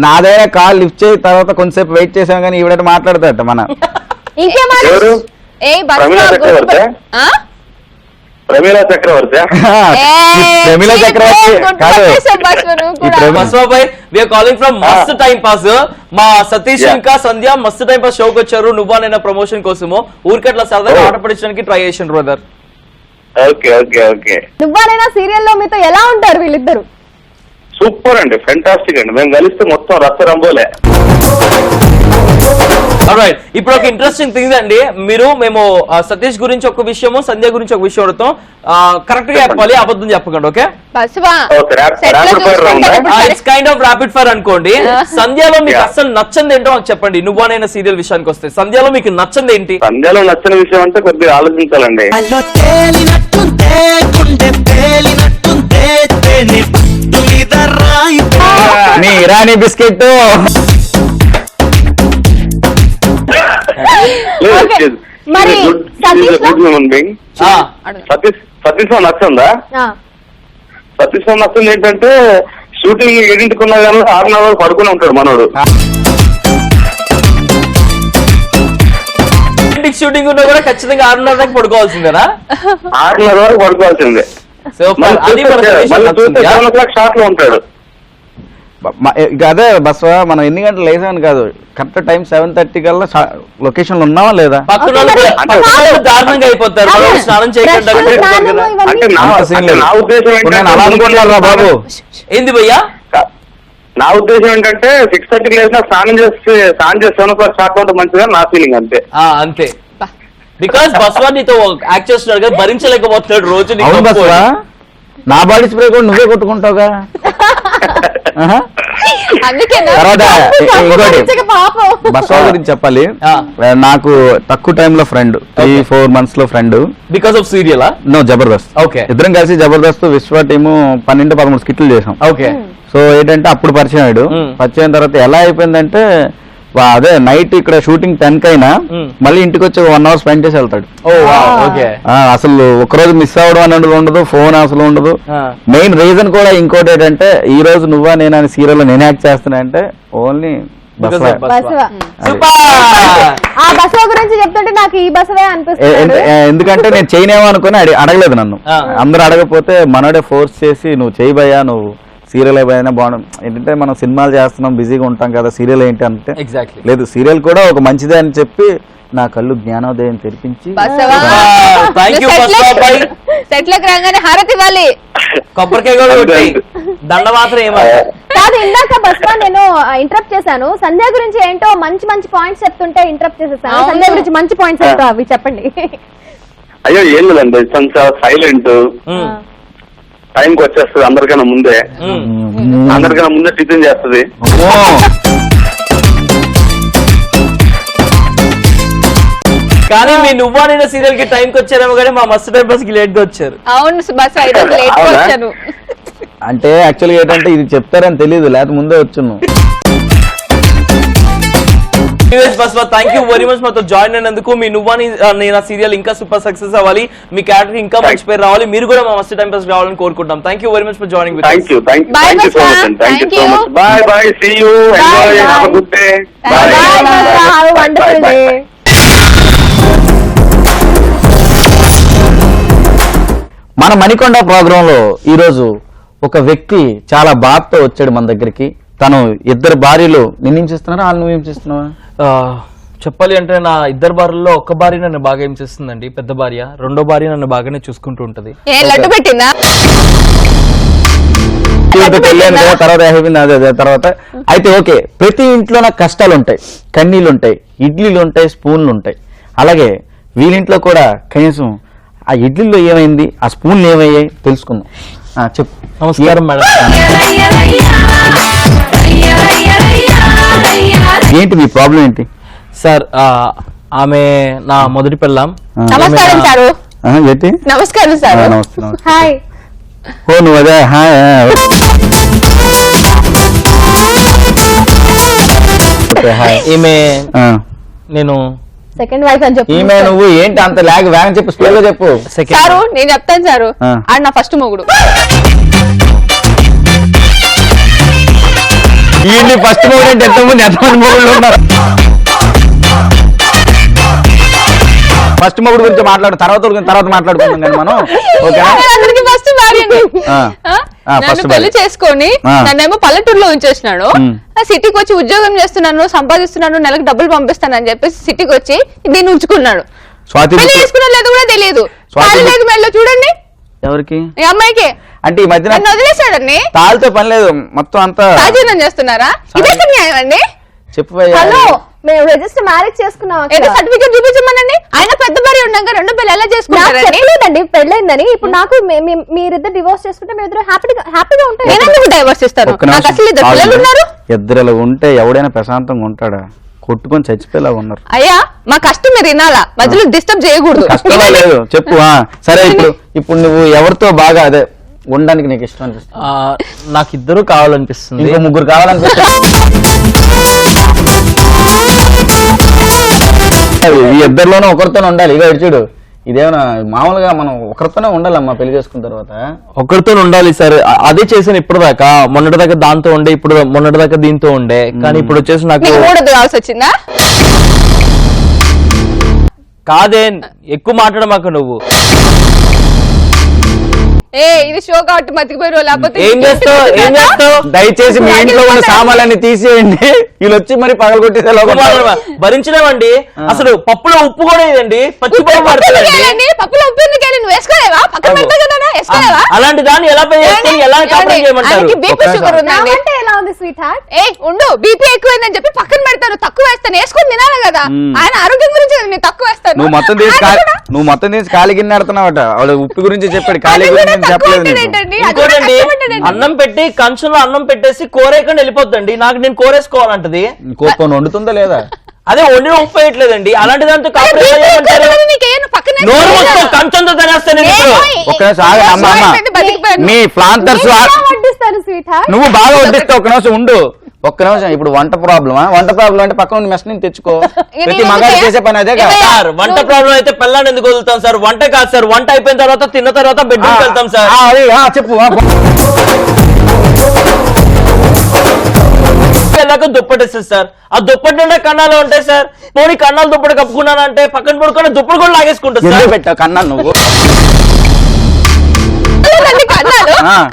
నాదైనా కాల్ లిఫ్ట్ చేసి తర్వాత కొంతసేపు వెయిట్ చేసాం కానీ ఈవిడ మాట్లాడతాట మన ఎవరు? ప్రమీలా చక్రవర్తి. ప్రమీలా చక్రవర్తి కాదు. కాలింగ్ ఫ్రమ్ మస్త్ టైం పాస్. మా సతీష్ ఇంకా సంధ్య మస్త్ టైం పాస్ షోకి వచ్చారు. నువ్వా నేను ప్రమోషన్ కోసము ఊరికట్లా సరదాగా ఆట పడించడానికి ట్రై చేసాను బ్రదర్. Okay okay okay. నువ్వానైనా సీరియల్ లో మీతో ఎలా ఉంటారు వీళ్ళిద్దరు? సూపర్ అండి, ఫెంటాస్టిక్ అండి. మేము కలిస్తే మొత్తం రక్త రంబోలే. ఆల్రైట్, ఇప్పుడు ఒక ఇంట్రెస్టింగ్ థింగ్ అండి. మేము సతీష్ గురించి ఒక విషయము, సంధ్య గురించి ఒక విషయం అడుగుతాం. కరెక్ట్ గా చెప్పాలి, అబద్ధం చెప్పకండి. Okay? It's kind of rapid fire అనుకోండి. సంధ్యలో మీకు అసలు నచ్చంది ఏంటో నాకు చెప్పండి. నువ్వానైనా సీరియల్ విషయానికి వస్తే సంధ్యలో మీకు నచ్చంది ఏంటి? సంధ్యలో నచ్చని విషయం అంటే కొద్దిగా ఆలోచించాలండి. నీ ఇరానీ బిస్కెట్. మరి సతీష్ నచ్చిందా? సతీష్ నచ్చింది ఏంటంటే షూటింగ్ 7ంటికి ఉన్నా కానీ 6:30 వరకు పడుకుని ఉంటాడు మనోడు. షూటింగ్ ఉన్నా కూడా ఖచ్చితంగా 6:30 దాకా పడుకోవాల్సిందేనా? 6:30 వరకు పడుకోవాల్సిందే. షాట్ లో ఉంటాడు. అదే బస్వా, మనం ఎన్ని గంటలు లేసామని కాదు, కరెక్ట్ టైం 7:30 కల్లా లొకేషన్ లో ఉన్నావా లేదా? దారుణంగా అయిపోతారు స్నానం చేయకుండా. అంటే నా ఉద్దేశం ఏంటంటే బాబు, ఏంది భయ్యా? నా ఉద్దేశం ఏంటంటే 6:30కి లేసినా స్నానం చేసి 7 o'clock స్టార్ట్ అవుతుంది మంచిగా, నా ఫీలింగ్ అంతే. అంతే, బికాస్ బస్వా నీతో యాక్ట్ చేస్తున్నాడు కదా, భరించలేకపోతున్నాడు రోజు. బస్వా, నా బాడీ స్ప్రే కూడా నువ్వే కొట్టుకుంటావుగా. అందుకే తర్వాత ఇంకోటి పాపం బసవ గురించి చెప్పాలి. ఆ. నాకు తక్కువ టైంలో ఫ్రెండ్ 3-4 months లో ఫ్రెండ్ బికాస్ ఆఫ్ సీరియలా? నో జబర్దస్త్. Okay. ఇద్దరం కలిసి జబర్దస్త్ విశ్వ టీము 12-13 స్కిట్లు చేసాం. ఓకే. సో ఏంటంటే అప్పుడు పరిచయం అయ్యాడు. పరిచయం తర్వాత ఎలా అయిపోయిందంటే అదే నైట్ ఇక్కడ షూటింగ్ 10 కైనా మళ్ళీ ఇంటికి వచ్చి 1 hour స్పెండ్ చేసి వెళ్తాడు. ఓకే. అసలు ఒకరోజు మిస్ అవ్వడం అనేది ఉండదు, ఫోన్ అసలు ఉండదు. మెయిన్ రీజన్ కూడా ఇంకోటి ఏంటంటే ఈ రోజు నువ్వా నేను అని సీరియల్ లో నేనే యాక్ట్ చేస్తున్నా అంటే ఓన్లీ బసవ. ఆ బసవ గురించి చెప్తుంటే నాకు ఈ బసవే అనిపిస్తుంది. ఎందుకంటే నేను చేయనేమో అనుకుని అడగలేదు నన్ను. అందరూ అడగకపోతే మనోడే ఫోర్స్ చేసి నువ్వు చేయబోయా, నువ్వు సీరియల్ అయిపోయినా బాగుండు. ఏంటంటే మనం సినిమాలు చేస్తున్నాం, బిజీగా ఉంటాం కదా, సీరియల్ ఏంటి అంటే ఎగ్జాక్ట్లీ లేదు, సీరియల్ కూడా ఒక మంచిదే అని చెప్పి నా కళ్ళు జ్ఞానోదయం తెరిపించి సెట్లకు రాగానే హారతి ఇవ్వాలి, కొబ్బరికాయ కూడా కొట్టి దండ మాత్రం ఏమన్నా కాదు. ఇందాక బస్వా నేను ఇంటరప్ట్ చేశాను. సంధ్య గురించి ఏంటో మంచి మంచి పాయింట్స్ చెప్తుంటే ఇంటరప్ట్ చేసేసాను. సంధ్య గురించి మంచి పాయింట్స్ ఏంటో అవి చెప్పండి. అయ్యో ఏం లేదండి, సైలెంట్, టైంకి వచ్చేస్తుంది, అందరికన్నా ముందే టిఫిన్ చేస్తుంది. కానీ మీ నువ్వా నేను సీరియల్ కి టైంకి వచ్చారేమో కానీ మా మస్తు టైం పాస్ కి లేట్ గా వచ్చారు. అవును బస్ 5 రోజులు లేట్ గా వచ్చాను. అంటే యాక్చువల్గా ఏంటంటే ఇది చెప్తారని తెలియదు, లేకపోతే ముందే వచ్చును. థ్యాంక్ యూ వెరీ మచ్ మాతో జాయిన్ అయినందుకు. మీ నువ్వని నేను సీరియల్ ఇంకా సూపర్ సక్సెస్ అవ్వాలి, మీ క్యారెక్టర్ ఇంకా మంచి పేరు రావాలి, మీరు కూడా మా మస్తు టైం పాస్ రావాలని కోరుకుంటాం. Thank you very much for joining. Thank you so much. Bye bye, see you, enjoy, have a good day. Have a wonderful day. మన మణికొండ ప్రోగ్రామ్ లో ఈరోజు ఒక వ్యక్తి చాలా బాధతో వచ్చాడు మన దగ్గరికి. తను 2 భార్యలు నిన్నించేస్తున్నారా, వాళ్ళు నువ్వు ఏం చేస్తున్నావా? చెప్పాలి అంటే నా 2 భార్యల్లో ఒక్క భార్య నన్ను బాగా ఏం చేస్తుందండి, పెద్ద భార్య. రెండో భార్య నన్ను బాగానే చూసుకుంటూ ఉంటది. లడ్డు పెట్టిందా? పెళ్ళైన తర్వాత అయిపోయింది అదే తర్వాత. అయితే ఓకే, ప్రతి ఇంట్లో నాకు కష్టాలు ఉంటాయి, కన్నీళ్ళు ఉంటాయి, ఇడ్లీలు ఉంటాయి, స్పూన్లు ఉంటాయి. అలాగే వీళ్ళింట్లో కూడా కనీసం ఆ ఇడ్లీలో ఏమైంది, ఆ స్పూన్లు ఏమయ్యాయి తెలుసుకుందాం. చెప్పు. నమస్కారం మేడం. ఏంటి మీ ప్రాబ్లం ఏంటి సార్? ఆమె నా మొదటి పెళ్ళాం. నమస్కారం సారు. ఏంటి? నమస్కారం సార్. నమస్తే. హాయ్. ఓ నువ్వు అదే హాయ్. ఈమె నేను సెకండ్ వైఫ్ అని చెప్పి ఈమె నువ్వు ఏంటి అంత లాగ్ వేగం చెప్పు, స్పీడ్ గా చెప్పు. సారు నేను చెప్తాను సారు, ఆడు నా ఫస్ట్ మొగుడు. ఈ ఫస్ట్ మొగుడు అంటే ఎంతమంది మొగుళ్ళు ఉన్నారు? ఫస్ట్ మొగుడు గురించి మాట్లాడు, తర్వాత మాట్లాడుకుందాం కానీ మనం. అందరికి ఫస్ట్ భార్యని నన్ను పెళ్లి చేసుకొని నన్నేమో పల్లెటూరులో ఉంచేసినాడు. సిటీకి వచ్చి ఉద్యోగం చేస్తున్నాను, సంపాదిస్తున్నాను, నెలకు డబ్బులు పంపిస్తానని చెప్పేసి సిటీకి వచ్చి దీన్ని ఉంచుకున్నాడు. పెళ్లి చేసుకున్నా లేదు కూడా తెలియదు. లేదు మెడలో చూడండి. ఎవరికి? ఈ అమ్మాయికి. అంటే ఈ మధ్య నన్ను వదిలేసాడండి. తాళ్ళతో పని లేదు, మొత్తం అంతా రాజీనామా చేస్తున్నారా? ఇదే న్యాయం అండి. చెప్పు. హలో, మేము రిజిస్టర్ మ్యారేజ్ చేసుకున్నాం. సర్టిఫికేట్ చూపించమనండి. ఆయన పెద్ద భార్య ఉండగా 2 పిల్లలు ఎలా చేసుకుంటారండి? పెళ్ళైందని ఇప్పుడు నాకు మీరిద్దరు డివోర్స్ చేసుకుంటే మేము హ్యాపీగా ఉంటాం. నేను డైవర్స్ ఇస్తాను. నాకు అసలు 2 పిల్లలు ఉన్నారు. 2 ఉంటే ఎవడైనా ప్రశాంతంగా ఉంటాడా? కొట్టుకొని చచ్చిపోయేలా ఉన్నారు. అయ్యా మా కష్టం మీరు వినాలా, మధ్యలో డిస్టర్బ్ చేయకూడదు. కష్టమా లేదు చెప్పు. సరే ఇప్పుడు నువ్వు ఎవరితో బాగా అదే ఉండడానికి నీకు ఇష్టం అనిపిస్తుంది? నాకు 2 కావాలనిపిస్తుంది. ఇంకో 3 కావాలనిపిస్తుంది. ఈ 2లోనూ ఒకరితోనే ఉండాలి. ఇక చూడు, ఇదేమన్నా మామూలుగా మనం ఒకరితోనే ఉండాలమ్మా పెళ్లి చేసుకున్న తర్వాత. ఒకరితో ఉండాలి సార్. అదే చేసాను ఇప్పుడు దాకా. మొన్నటి దాకా దాంతో ఉండే, ఇప్పుడు మొన్నటి దాకా దీంతో ఉండే. కానీ ఇప్పుడు వచ్చేసి నాకు 3 కావాల్సి వచ్చిందా? కాదే, ఎక్కువ మాట్లాడమాక నువ్వు. ఇది షో కాబట్టి మతికిపోయారు. లేకపోతే ఏం చేస్తావు? దయచేసి మీ ఇంట్లో ఉన్న సామాన్లన్నీ తీసేయండి. వీళ్ళు వచ్చి మరి పగలగొట్టేసే భరించలేమండి. అసలు పప్పులో ఉప్పు కూడా ఇదండి, పచ్చి పప్పు పడుతుందండి. పప్పులో ఉప్పు ఎందుకు నువ్వు వేసుకోలేవా? పక్కన పెడతా కదా, వేసుకోలేవా? అలాంటి దాన్ని ఎలా ఎలా చేయమంటారు? బీపీ షుగర్ ఉందండి. ఎలా ఉంది స్వీట్ హార్ట్. ఏ ఉండు, బీపీ ఎక్కువైందని చెప్పి పక్కన పెడతాను, తక్కువ వేస్తాను, వేసుకొని తినాలి కదా. ఆయన ఆరోగ్యం గురించి నేను తక్కువ వేస్తాను. నువ్వు మొత్తం తీసి ఖాళీ గిన్నె ఆడుతున్నావట. వాడు ఉప్పు గురించి చెప్పాడు, ఖాళీ గురించి చెప్పలేదు నీకు. ఇంకోటండి, అన్నం పెట్టి కంచంలో అన్నం పెట్టేసి కూరేయకుండా వెళ్ళిపోద్దండి. నాకు నేను కూరేసుకోవాలంటది. కోపం వండుతుందా లేదా? అదే వండిన ఉప్పు వేయట్లేదండి. అలాంటి దాంతో నోరు మొత్తం కంచంతో తినేస్తాను. ఒక్క నిమిషం ఆగండి అమ్మ, మీ ప్లాంటర్స్ వడ్డిస్తాను స్వీట్ హార్ట్. నువ్వు బాగా వడ్డిస్తావు. ఒక్క నిమిషం ఉండు, ఒక్క నిమిషం. ఇప్పుడు వంట ప్రాబ్లమా? వంట ప్రాబ్లం అంటే పక్కన మెస్ నుంచి తెచ్చుకో. ప్రతి మగాడు చేసే పని అదే కదా సార్. వంట ప్రాబ్లం అయితే పిల్లని ఎందుకు వదులుతాం సార్? వంట కాదు సార్, వంట అయిపోయిన తర్వాత తిన్న తర్వాత బెడ్రూమ్కి వెళ్తాం సార్. చెప్పు. వెళ్ళాక దుప్పటేస్తుంది సార్. ఆ దుప్పటి నిండా కన్నాలు ఉంటాయి సార్. పోనీ కన్నాలు దుప్పటి కప్పుకున్నానంటే పక్కన పడుకొని దుప్పటి కూడా లాగేసుకుంటుంది సార్. పెట్టావు కన్నాను నువ్వు?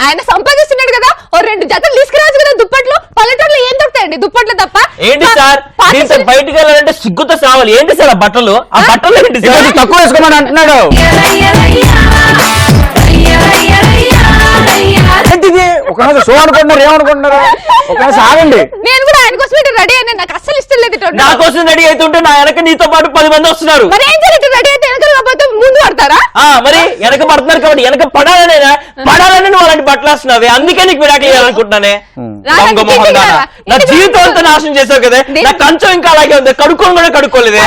ఆయన సంపాదిస్తున్నాడు కదా, ఓ 2 జతలు తీసుకురావచ్చు కదా దుప్పట్లు. పల్లెటూరులో ఏం దొరుకుతాయండి దుప్పట్లు తప్ప? ఏంటి సార్, దీంతో బయటకు వెళ్ళాలంటే సిగ్గుతో సావాలి. ఏంటి సార్ ఆ బట్టలు? ఆ బట్టలు ఏంటి సార్? తక్కువ వేసుకోమని అంటున్నాడు. ఏంటిది? ఒక షో అనుకుంటున్నారు, ఏమనుకుంటున్నారు? ఒక ఆగండి. నేను కూడా ఆయన కోసం రెడీ అయినా, నాకు అస్సలు ఇష్టం లేదు. నా కోసం రెడీ అవుతుంటే నా వెనక నీతో పాటు 10 మంది వస్తున్నారు. మరి ఏం చేయాలి? రెడీ అయితే వెనక కాకపోతే ముందు పడతారా? మరి వెనక పడుతున్నారు కాబట్టి వెనక పడాలని నువ్వు అలాంటి బట్టలు వస్తున్నావే. అందుకే నీకు విడాకులు ఇవ్వాలనుకుంటున్నానే. నా జీవితం అంతా నాశనం చేసావు కదా. నా కంచం ఇంకా అలాగే ఉంది, కడుక్కోని కూడా కడుక్కోలేదే.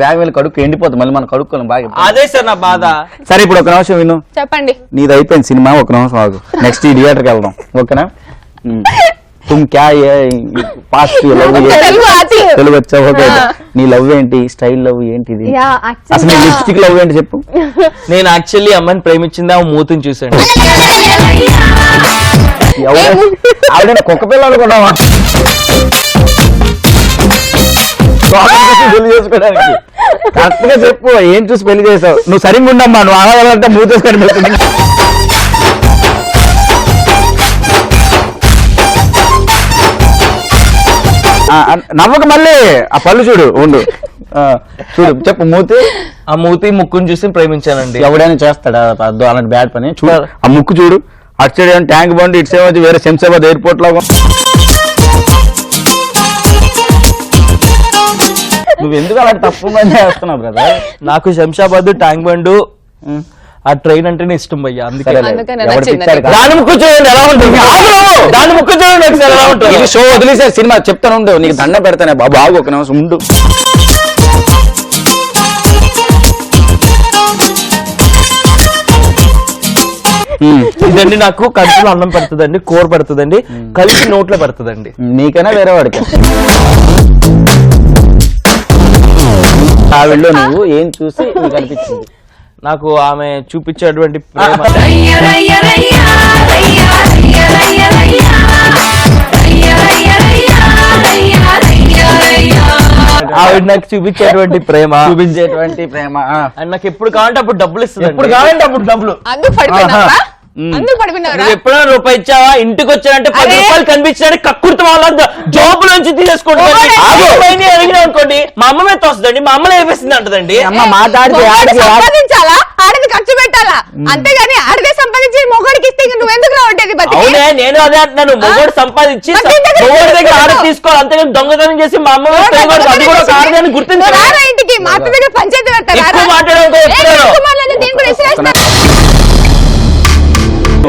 వేగ వెళ్ళి కడుక్కు ఎండిపోతుంది, మళ్ళీ మనం కడుక్కోలేం. బాగా అదే సార్ నా బాధ. సరే ఇప్పుడు ఒక నిమిషం విను. చెప్పండి. నీది అయిపోయింది సినిమా, ఒక నిమిషం ఆగు. నెక్స్ట్ ఈ థియేటర్కి వెళ్దాం, ఓకేనా? తుమ్ క్యా పాస్ట్ తెలుగు వచ్చా? ఓకే. నీ లవ్ ఏంటి? స్టైల్ లవ్ ఏంటిది? అసలు నీ లిప్స్టిక్ లవ్ ఏంటి చెప్పు. నేను యాక్చువల్లీ అమ్మాయిని ప్రేమించింది ఆ మూతిని చూసాను. ఆవిడ కుక్క పిల్లలు అనుకున్నావా? పెళ్లి చేసుకోవడానికి కరెక్ట్ గా చెప్పు, ఏం చూసి పెళ్లి చేసావు? నువ్వు సరిగ్గా ఉండమ్మా, నువ్వు ఆడవాళ్ళంతా మూతేసుకొని పెడుతుంది. నవ్వక మళ్ళీ ఆ పళ్ళు చూడు, ఉండు, చూడు, చెప్పు. మూతి, ఆ మూతి ముక్కుని చూసి ప్రేమించానండి. ఎవడైనా చేస్తాడా అలాంటి బ్యాడ్ పని? చూడు ఆ ముక్కు చూడు, అటు సైడ్ ఏమో ట్యాంక్ బండి, ఇటు సైడ్ వేరే శంషాబాద్ ఎయిర్పోర్ట్ లాగా. నువ్వు ఎందుకు అలాంటి తప్పు పని చేస్తున్నావు బ్రదర్? నాకు శంషాబాద్, ట్యాంక్ బండ్, ఆ ట్రైన్ అంటేనే ఇష్టం భయ్యా. అందుకే దాని ముక్కు చూడండి ఎలా ఉంటుంది. దాని ముక్కు చూడండి ఒకసారి ఎలా ఉంటుంది. షో వదిలేసారు, సినిమా చెప్తాను ఉండు, నీకు దండం పెడతానే బాబు. ఒక నిమిషం ఉండు. ఇదండి నాకు కంచులో అన్నం పెడుతుందండి, కూర పెడుతుందండి, కలిసి నోట్లో పెడుతుందండి. నీకైనా వేరే వాడికి. ఆవిడలో నువ్వు ఏం చూసి నీకు అనిపించింది? నాకు ఆమె చూపించేటువంటి ప్రేమ. ఆవిడ నాకు చూపించేటువంటి ప్రేమ అండ్ నాకు ఎప్పుడు కావాలంటే అప్పుడు డబ్బులు ఇస్తుంది. ఎప్పుడు కావాలంటే అప్పుడు డబ్బులు. నువ్వు ఎప్పుడైనా రూపాయి ఇచ్చావా? ఇంటికి వచ్చానంటే 10 రూపాయలు కనిపించాలని కక్కుర్తి వాళ్ళ జాబ్ నుంచి తీసేసుకుంటాను. అడిగినా అనుకోండి, మా అమ్మ మీద వస్తుందండి, మా అమ్మలో వేసింది అంటదండి. సంపాదించాలా, ఆడది ఖర్చు పెట్టాలా, అంతేగాని ఆడదే సంపాదించి మొగోడికి ఇస్తే నువ్వెందుకు రావట్టేది? అవునే, నేను అదే అంటున్నాను. మొగోడు సంపాదించి మొగోడి దగ్గర ఆడ తీసుకోవాలి, అంతేగాని దొంగతనం చేసి మా అమ్మ అది కూడా ఒక ఆడదాన్ని గుర్తించాలి. ఇంటికి మా అత్త దగ్గర పంచాయతీ ఎక్కువ మాట్లాడడం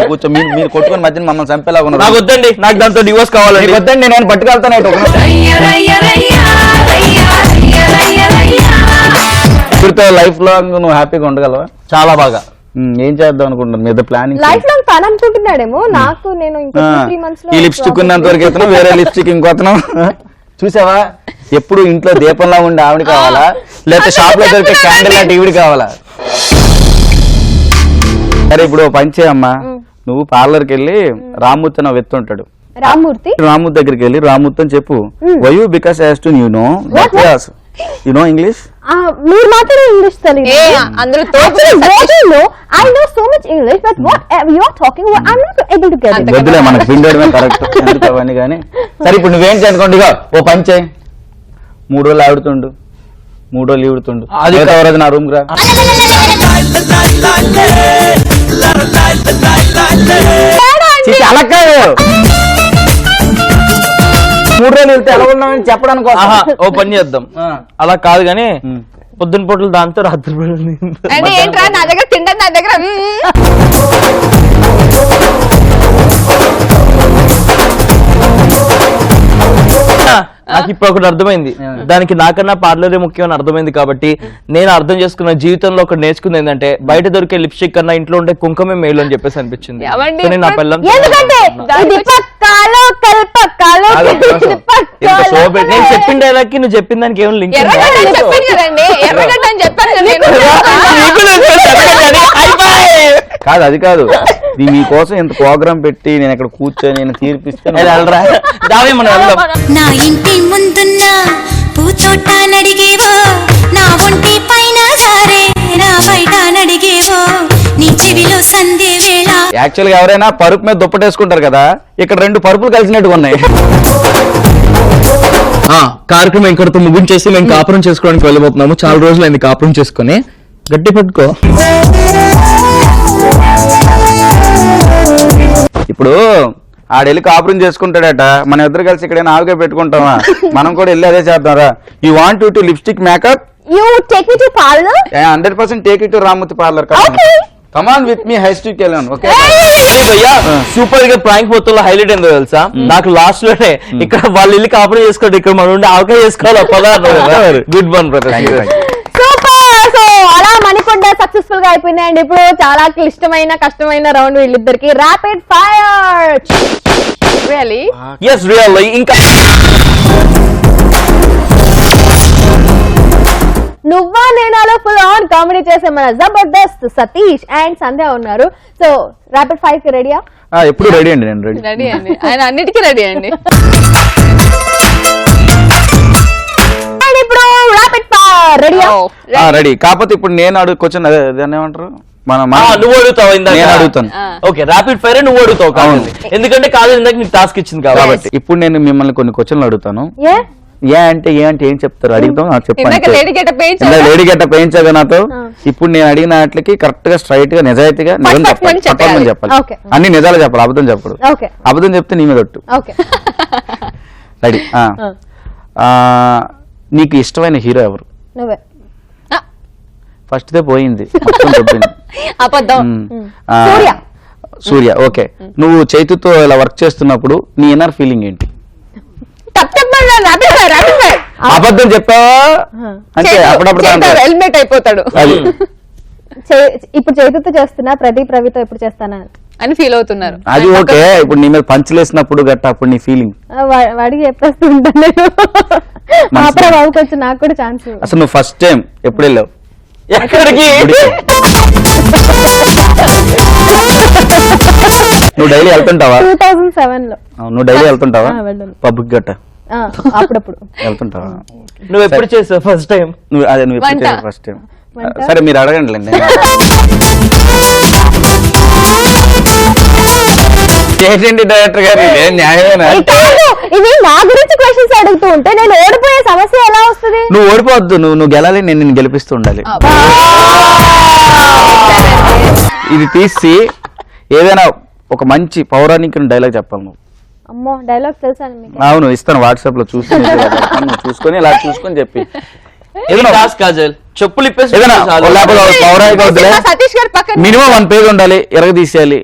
కూర్చో, మీరు కొట్టుకుని మధ్యన మమ్మల్ని చంపేలాగా ఉన్నారు. నాకు వద్దండి, నాకు దాంతో డివోర్స్ కావాలండి. వద్దండి, నేను పట్టుకెళ్తాను. లైఫ్ లాంగ్ నువ్వు హ్యాపీగా ఉండగలవా? చాలా బాగా. ఏం చేద్దాం అనుకుంటున్నాను? మీద ప్లానింగ్ లైఫ్ లాంగ్ తను అనుకుంటున్నాడేమో. నాకు నేను ఇంకా 3 months లో ఈ లిప్స్టిక్ ఉన్నంత వరకు ఎత్తనం, వేరే లిప్స్టిక్ ఇంకొతనం. చూసావా, ఎప్పుడు ఇంట్లో దీపంలా ఉండే ఆవిడ కావాలా, లేకపోతే షాప్ లో దొరికే క్యాండిల్ లాంటి ఈవిడ కావాలా? సరే ఇప్పుడు పంచే అమ్మా, నువ్వు పార్లర్కి వెళ్ళి రామ్మూర్తి నా వెత్తుంటాడు. రామ్మూర్తి దగ్గరికి వెళ్ళి రామ్మూర్తి అని చెప్పు. Why you because has to you know English. మీరు మాత్రం ఇంగ్లీష్ తెలియదు. I know so much English, but what you are talking about, I'm not able to get it. వద్దులే, మనకు పిండేయడమే కరెక్ట్. ఎందుకు అవన్నీ కానీ. సరే ఇప్పుడు నువ్వేం చేసుకోండి, ఓ పంచే. 3 రోజులు ఆడుతుండు, 3 రోజులు ఈడుతుండు. అది రోజు నా రూమ్ రా. అలా కాదు, 3 రోజులు వెళ్తే ఎలా ఉన్నామని చెప్పడానికి కోసం. ఆహా, ఓ పని చేద్దాం, అలా కాదు గానీ పొద్దున పూటలు దాంతో రాత్రి పూటలు అంటే ఏంట్రా నా దగ్గర తింటాను నా దగ్గర నాకు ఇప్పుడు ఒకటి అర్థమైంది, దానికి నాకన్నా పార్లరే ముఖ్యం అని అర్థమైంది. కాబట్టి నేను అర్థం చేసుకున్న జీవితంలో ఒకటి నేర్చుకుంది ఏంటంటే బయట దొరికే లిప్స్టిక్ కన్నా ఇంట్లో ఉండే కుంకుమే మేలు అని చెప్పేసి అనిపించింది. ఏమండి? సో నేను నా పిల్లం ఎందుకంటే ఇది పక్కాలో కల్పక్కాలో ఇది పక్కాలో. నేను చెప్పిన డైలాగ్ కి నువ్వు చెప్పిన దానికి ఏమైనా లింక్ ఎర్రగడ్డ అని చెప్పాను కదండి, ఎర్రగడ్డ అని చెప్పాను కదా నేను. కాదు, అది కాదు. మీకోసం ఇంత ప్రోగ్రామ్ పెట్టి నేను ఇక్కడ కూర్చొని నేను తీర్పిస్తాను. దావే మనం వెళ్దాం. నా ఇంటి ముందున్న పూతోట నడిగేవో, నా ఒంటి పైన సారే నా బయట నడిగేవో, నీ చెవిలో సందే వేళ. యాక్చువల్ గా ఎవరైనా పరుపు మీద దుప్పటేసుకుంటారు కదా, ఇక్కడ 2 పరుపులు కలిసినట్టుగా ఉన్నాయి. కార్యక్రమం ఇక్కడితో ముగించేసి మేము కాపురం చేసుకోవడానికి వెళ్ళబోతున్నాము. చాలా రోజులు అయింది కాపురం చేసుకుని. గట్టి పట్టుకో. ఇప్పుడు ఆడెళ్ళి కాపురం చేసుకుంటాడట, మన ఇద్దరు కలిసి ఇక్కడ ఆవుగా పెట్టుకుంటామా? మనం కూడా వెళ్ళి అదే చేద్దాంరా. You want to lipstick makeup? You take me to parlor? 100% take it to Ramurthy parlour. Come on with me high street వెళ్ళాను. ఓకే సూపర్ గా ప్రాంక్ మొత్తంలో హైలైట్ ఏందో తెలుసా, నాకు లాస్ట్ లోనే ఇక్కడ వాళ్ళు వెళ్ళి కాపురం చేసుకోండి, ఇక్కడ మనం ఉండి ఆవకాయ చేసుకోవాలి. Good one brother. Super. So అలా మణికొండ సక్సెస్ఫుల్ గా అయిపోయింది. అండ్ ఇప్పుడు చాలా క్లిష్టమైన కష్టమైన రౌండ్ వీళ్ళిద్దరికి rapid fire. Really yes really. ఇంకా నువ్వా నేనాలో ఫుల్ ఆన్ కామెడీ చేసే మన జబర్దస్త్ సతీష్ అండ్ సంధ్య ఉన్నారు. సో ర్యాపిడ్ ఫైర్ కి రెడీయా? ఎప్పుడు రెడీ అండి, నేను రెడీ. రెడీ అండి, ఆయన అన్నిటికీ రెడీ అండి. అండ్ ఇప్పుడు ర్యాపిడ్ ఫైర్ రెడీయా? రెడీ. కాకపోతే ఇప్పుడు నేను క్వశ్చన్ దాన్ని ఏమంటారు, నువ్వు అడుగుతావు, నేను అడుగుతాను. ఓకే ర్యాపిడ్ ఫైర్ నువ్వు అడుగుతావు కావాలి, ఎందుకంటే కాదు ఇందాక నీకు టాస్క్ ఇచ్చింది కాబట్టి. ఇప్పుడు నేను మిమ్మల్ని కొన్ని క్వశ్చన్లు అడుగుతాను. ఏ అంటే ఏం చెప్తారు అడుగుతాం, నాకు చెప్పండి. లేడీ గెటప్ లేడీ గెటప్ వేయించాగా నాతో. ఇప్పుడు నేను అడిగిన వాటికి కరెక్ట్ గా స్ట్రైట్ గా నిజాయితీగా నిజం చెప్పాలి, చెప్పమని చెప్పాలి. Okay. అన్ని నిజాలు చెప్పాలి, అబద్ధం చెప్పకూడదు. ఓకే అబద్ధం చెప్తే నీ మీద ఒట్టు. Okay ready. నీకు ఇష్టమైన హీరో ఎవరు? నువ్వే. ఫస్ట్ దే పోయింది, మొత్తం చెప్పింది. అబద్ధం. సూర్య. సూర్య. ఓకే, నువ్వు చైతుతో ఇలా వర్క్ చేస్తున్నప్పుడు నీ ఇన్నర్ ఫీలింగ్ ఏంటి? అబద్ధం చెప్పావా అంటే అప్పుడప్పుడు హెల్మెట్ అయిపోతాడు అది. ఇప్పుడు చైతుతో చేస్తున్నా, ప్రదీప్ రవితో ఎప్పుడు చేస్తానా అని ఫీల్ అవుతున్నారు. అది ఓకే. ఇప్పుడు నీ మీద పంచలేసినప్పుడు గట్ట అప్పుడు నీ ఫీలింగ్ వాడికి చెప్పేస్తూ ఉంటాను నేను. మాత్రం బాబుకొచ్చు, నాకు కూడా ఛాన్స్. అసలు నువ్వు ఫస్ట్ టైం ఎప్పుడు వెళ్ళావు? ఎక్కడికి? నువ్వు డైలీ వెళ్తుంటావా? 2007 లో. నువ్వు డైలీ వెళ్తుంటావా వెళ్ళను. పబ్కి గట్ట? అప్పుడప్పుడు వెళ్తుంటావా? నువ్వు ఎప్పుడు చేసావు ఫస్ట్ టైం? నువ్వు అదే నువ్వు ఎప్పుడు చేసావు ఫస్ట్ టైం? సరే మీరు అడగండి. ఏంటండి డైరెక్టర్ గారు, ఇదేం న్యాయమేనా? ఇవి నా గురించి క్వశ్చన్స్ అడుగుతూ ఉంటే నేను ఓడిపోయే సమస్య ఎలా వస్తుంది? నువ్వు ఓడిపోవద్దు, నువ్వు గెలాలి, నేను నిన్ను గెలిపిస్తూ ఉండాలి. ఇది తీసి ఏదైనా ఒక మంచి పౌరాణిక డైలాగ్ చెప్పాలి నువ్వు. అమ్మో డైలాగ్ తెలుసా మీకు? అవును ఇస్తాను, వాట్సాప్ లో చూసి నువ్వు చూసుకొని ఇలా చూసుకొని చెప్పి కాజల్ చెప్పులు ఇప్పేసి ఏదైనా పౌరాణిక సతీష్ గారు పక్కన మినిమం 1 పేజ్ ఉండాలి, తీసేయాలి.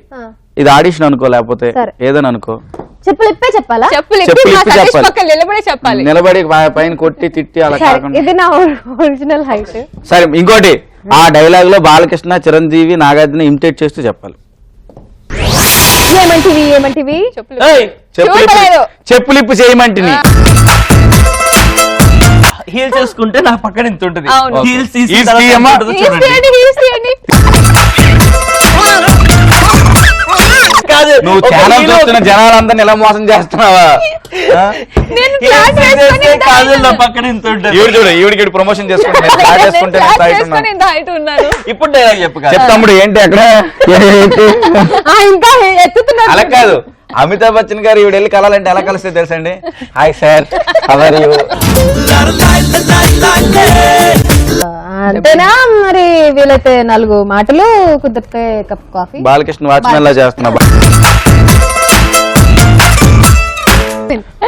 ఇది ఆడిషన్ అనుకో, లేకపోతే సరే. ఏదైనా అనుకో. చెప్పులు ఇప్పే చెప్పాలా? చెప్పులు చెప్పులు ఇప్పి ఇప్పి సతీష్ చెప్పాలి. పక్కన నిలబడే చెప్పాలి. నిలబడి పైన కొట్టి తిట్టి అలా సరే, కాకుండా. ఇది నా ఒరిజినల్ హైట్. సరే ఇంకోటి, ఆ డైలాగ్ లో బాలకృష్ణ, చిరంజీవి, నాగార్జున ఇమిటేట్ చేస్తూ చెప్పాలి. ఏమంటివి? చెప్పులు ఏయ్, చెప్పులిప్పు చేయమంటిని. హీల్ చేసుకుంటే నా పక్కన ఇంత ఉంటుంది. అవును. హీల్స్ తీసి హీల్స్ తర్వాత తీయమ్మా. ఎంత ఉంటుందో చూడండి. హీల్స్ తీయండి. కాదు, నువ్వు ఒక ఛానల్ హీరో చూస్తున్న జనాలందరిని ఎలా మోసం చేస్తున్నావా? నేను హీల్స్ క్లాస్ తీసేస్తే వేసుకొని కాజల్ నా పక్కన ఇంత ఉంటుంది. ఈవిడ చూడు, ఈవిడికి ప్రమోషన్ చేసుకుంటే నేను క్లాస్ చేసుకుంటే నేను క్లాస్ height వేసుకొని ఉన్నాను. ఇంత హైట్ ఉన్నాను. ఇప్పుడు డైలాగ్ చెప్పు కాదు. చెప్తాముడు ఏంటి అక్కడ ఏంటి? ఇంకా ఎత్తుతున్నారు. అలా కాదు, అమితాబ్ బచ్చన్ గారు ఈవిడ వెళ్ళి కలాలంటే ఎలా కలిస్తే తెలుసండి? Hi sir, how are you. అంతేనా మరి? వీలైతే 4 మాటలు, కుదిరితే కప్ కాఫీ. బాలకృష్ణ వాచ్మెన్ లా చేస్తున్నా.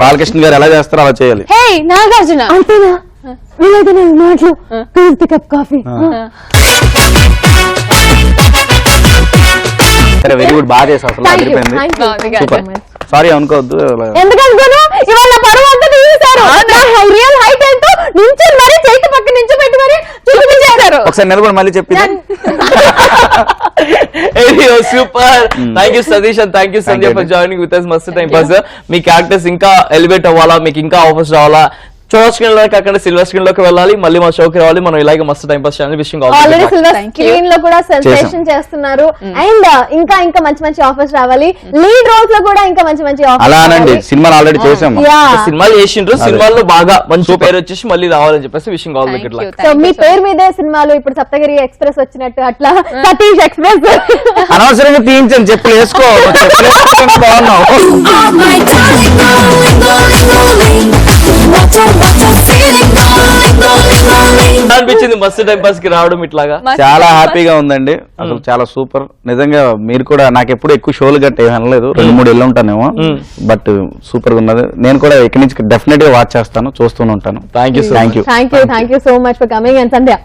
బాలకృష్ణ గారు ఎలా చేస్తారో అలా చేయాలి. హే నాగార్జున అంతేనా వీలైతే నేను మాటలు కప్ కాఫీ. సరే వెరీ గుడ్, బాగా చేసావు అసలు అదిరిపోయింది. సూపర్. సారీ అనుకోవద్దు. ఎందుకనుకోను ఇవాళ పరువు అంతా తీశారు. రియల్ హైట్ ఏంటో నించొని మరి చేతి పక్క నుంచి పెట్టి మరి చూపించేశారు. ఒకసారి నిలబడి మళ్ళీ చెప్పింది. Super. Thank you Satish and thank you Sandhya for joining with us మస్తు టైం పాస్. మీ క్యారెక్టర్స్ ఇంకా ఎలివేట్ అవ్వాలా, మీకు ఇంకా ఆఫర్స్ రావాలా, చోర్ స్క్రీన్ లోకి అక్కడ సిల్వర్ స్క్రీన్ లోకి వెళ్ళాలి, మళ్ళీ మా షోకి రావాలి. మనం ఇలాగే మస్తు టైం పాస్ చేయాలి. విషింగ్ ఆల్రెడీ సిల్వర్ స్క్రీన్ లో కూడా సెన్సేషన్ చేస్తున్నారు అండ్ ఇంకా ఇంకా మంచి మంచి ఆఫర్స్ రావాలి. లీడ్ రోల్స్ లో కూడా ఇంకా మంచి మంచి ఆఫర్స్. అలా అనండి, సినిమాలు ఆల్రెడీ చేసాము, సినిమాలు చేసిండ్రు, సినిమాల్లో బాగా మంచి పేరు వచ్చేసి మళ్ళీ రావాలని చెప్పేసి wishing all the good luck. So మీ పేరు మీదే సినిమాలు ఇప్పుడు సప్తగిరి ఎక్స్ప్రెస్ వచ్చినట్టు అట్లా సతీష్ ఎక్స్ప్రెస్ అనవసరంగా తీయించని చెప్పులు వేసుకో, చెప్పులు వేసుకుంటే బాగున్నావు. అనిపించింది మస్తు టైం పాస్ కి రావడం ఇట్లాగా? చాలా హ్యాపీగా ఉందండి అసలు, చాలా సూపర్. నిజంగా మీరు కూడా, నాకు ఎప్పుడు ఎక్కువ షోలు గట్ట ఏం అనలేదు, 2-3 వెళ్ళి ఉంటానేమో, బట్ సూపర్ గా ఉన్నది. నేను కూడా ఇక్కడి నుంచి డెఫినెట్ గా వాచ్ చేస్తాను, చూస్తూనే ఉంటాను. Thank you thank you so much for coming. And Sandhya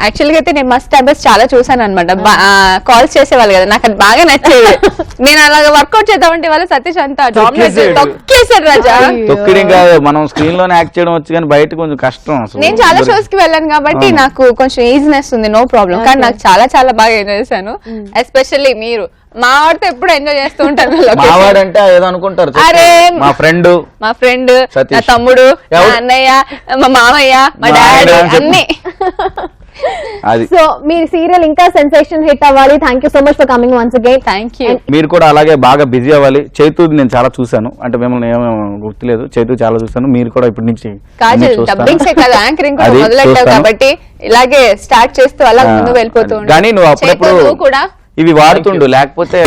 actual గా అయితే నేను మస్ట్ టైంస్ చాలా చూసాను అనమాట. కాల్స్ చేసేవాళ్ళు కదా, నాకు అది బాగా నచ్చేది. నేను అలాగే వర్కౌట్ చేద్దామంటే వాళ్ళు సతీష్ అంతా తొక్కేసాడు రాజా. తొక్కిడి కాదు, మనం స్క్రీన్ లోనే యాక్ట్ చేయడం వచ్చి కానీ బయట కొంచెం కష్టం అసలు. నేను చాలా షోస్ కి వెళ్ళాను కాబట్టి నాకు కొంచెం ఈజీనెస్ ఉంది, నో ప్రాబ్లం. కానీ నాకు చాలా చాలా బాగా ఎంజాయ్ చేశాను. ఎస్పెషల్లీ మీరు మా వాడితో ఎప్పుడు ఎంజాయ్ చేస్తూ ఉంటాను. మావాడంటే ఏదో అనుకుంటారు, అరే మా ఫ్రెండ్ నా తమ్ముడు, మా అన్నయ్య, మా మామయ్య, మా డాడీ అన్ని. సో మీ సీరియల్ ఇంకా సెన్సేషన్ హిట్ అవ్వాలి. Thank you so much for coming once again. Thank you. మీరు కూడా అలాగే బాగా బిజీ అవ్వాలి. చైతు నేను చాలా చూసాను, అంటే మిమ్మల్ని ఏమో గుర్తులేదు, చైతు చాలా చూసాను. మీరు కూడా ఇప్పటి నుంచి డబ్బింగ్స్ కాదు, యాంకరింగ్ కూడా మొదలెట్టావు కాబట్టి ఇలాగే స్టార్ట్ చేస్తూ అలా ముందు వెళ్ళిపోతూ ఉంటాను. కానీ నువ్వు అప్పుడప్పుడు కూడా ఇవి వాడుతుండు, లేకపోతే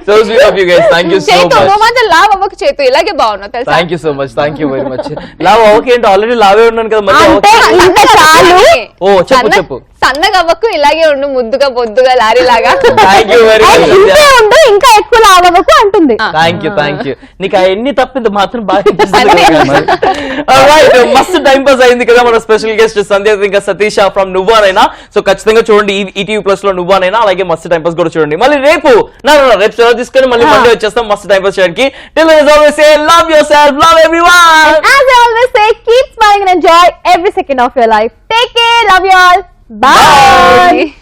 So sweet of you guys. Thank you so much. నువ్వు మాత్రం లావ్ అవ్వకు చేతు, ఇలాగే బాగున్నావు తెలుసా. Thank you so much. Thank you very much. లావ్ ఓకే అంటే ఆల్రెడీ లావే ఉన్నాను కదా మళ్ళీ. అంటే చాలు. ఓ చెప్పు. సన్నగా అవ్వకు, ఇలాగే ఉండు, ముద్దుగా బొద్దుగా లారీ లాగా. Thank you very much. ఇంతే ఉండు, ఇంకా ఎక్కువ లావకు అంటుంది. Thank you. నీకు ఎన్ని తప్పింది మాత్రం బాగా మస్తు టైం పాస్ అయింది కదా మన స్పెషల్ గెస్ట్ సంధ్య ఇంకా సతీష్ ఫ్రమ్ నువ్వానైనా. సో ఖచ్చితంగా చూడండి ఈటీవీ ప్లస్ లో నువ్వానైనా, అలాగే మస్తు టైం పాస్ కూడా చూడండి. మళ్ళీ రేపు రేపు సెలవు తీసుకొని మళ్ళీ మండే వచ్చేస్తాం మస్తు టైం పాస్ చేయడానికి. Till then, as always say, love yourself, love everyone. As I always say, keep smiling and enjoy every second of your life. Take care, love you all. Bye.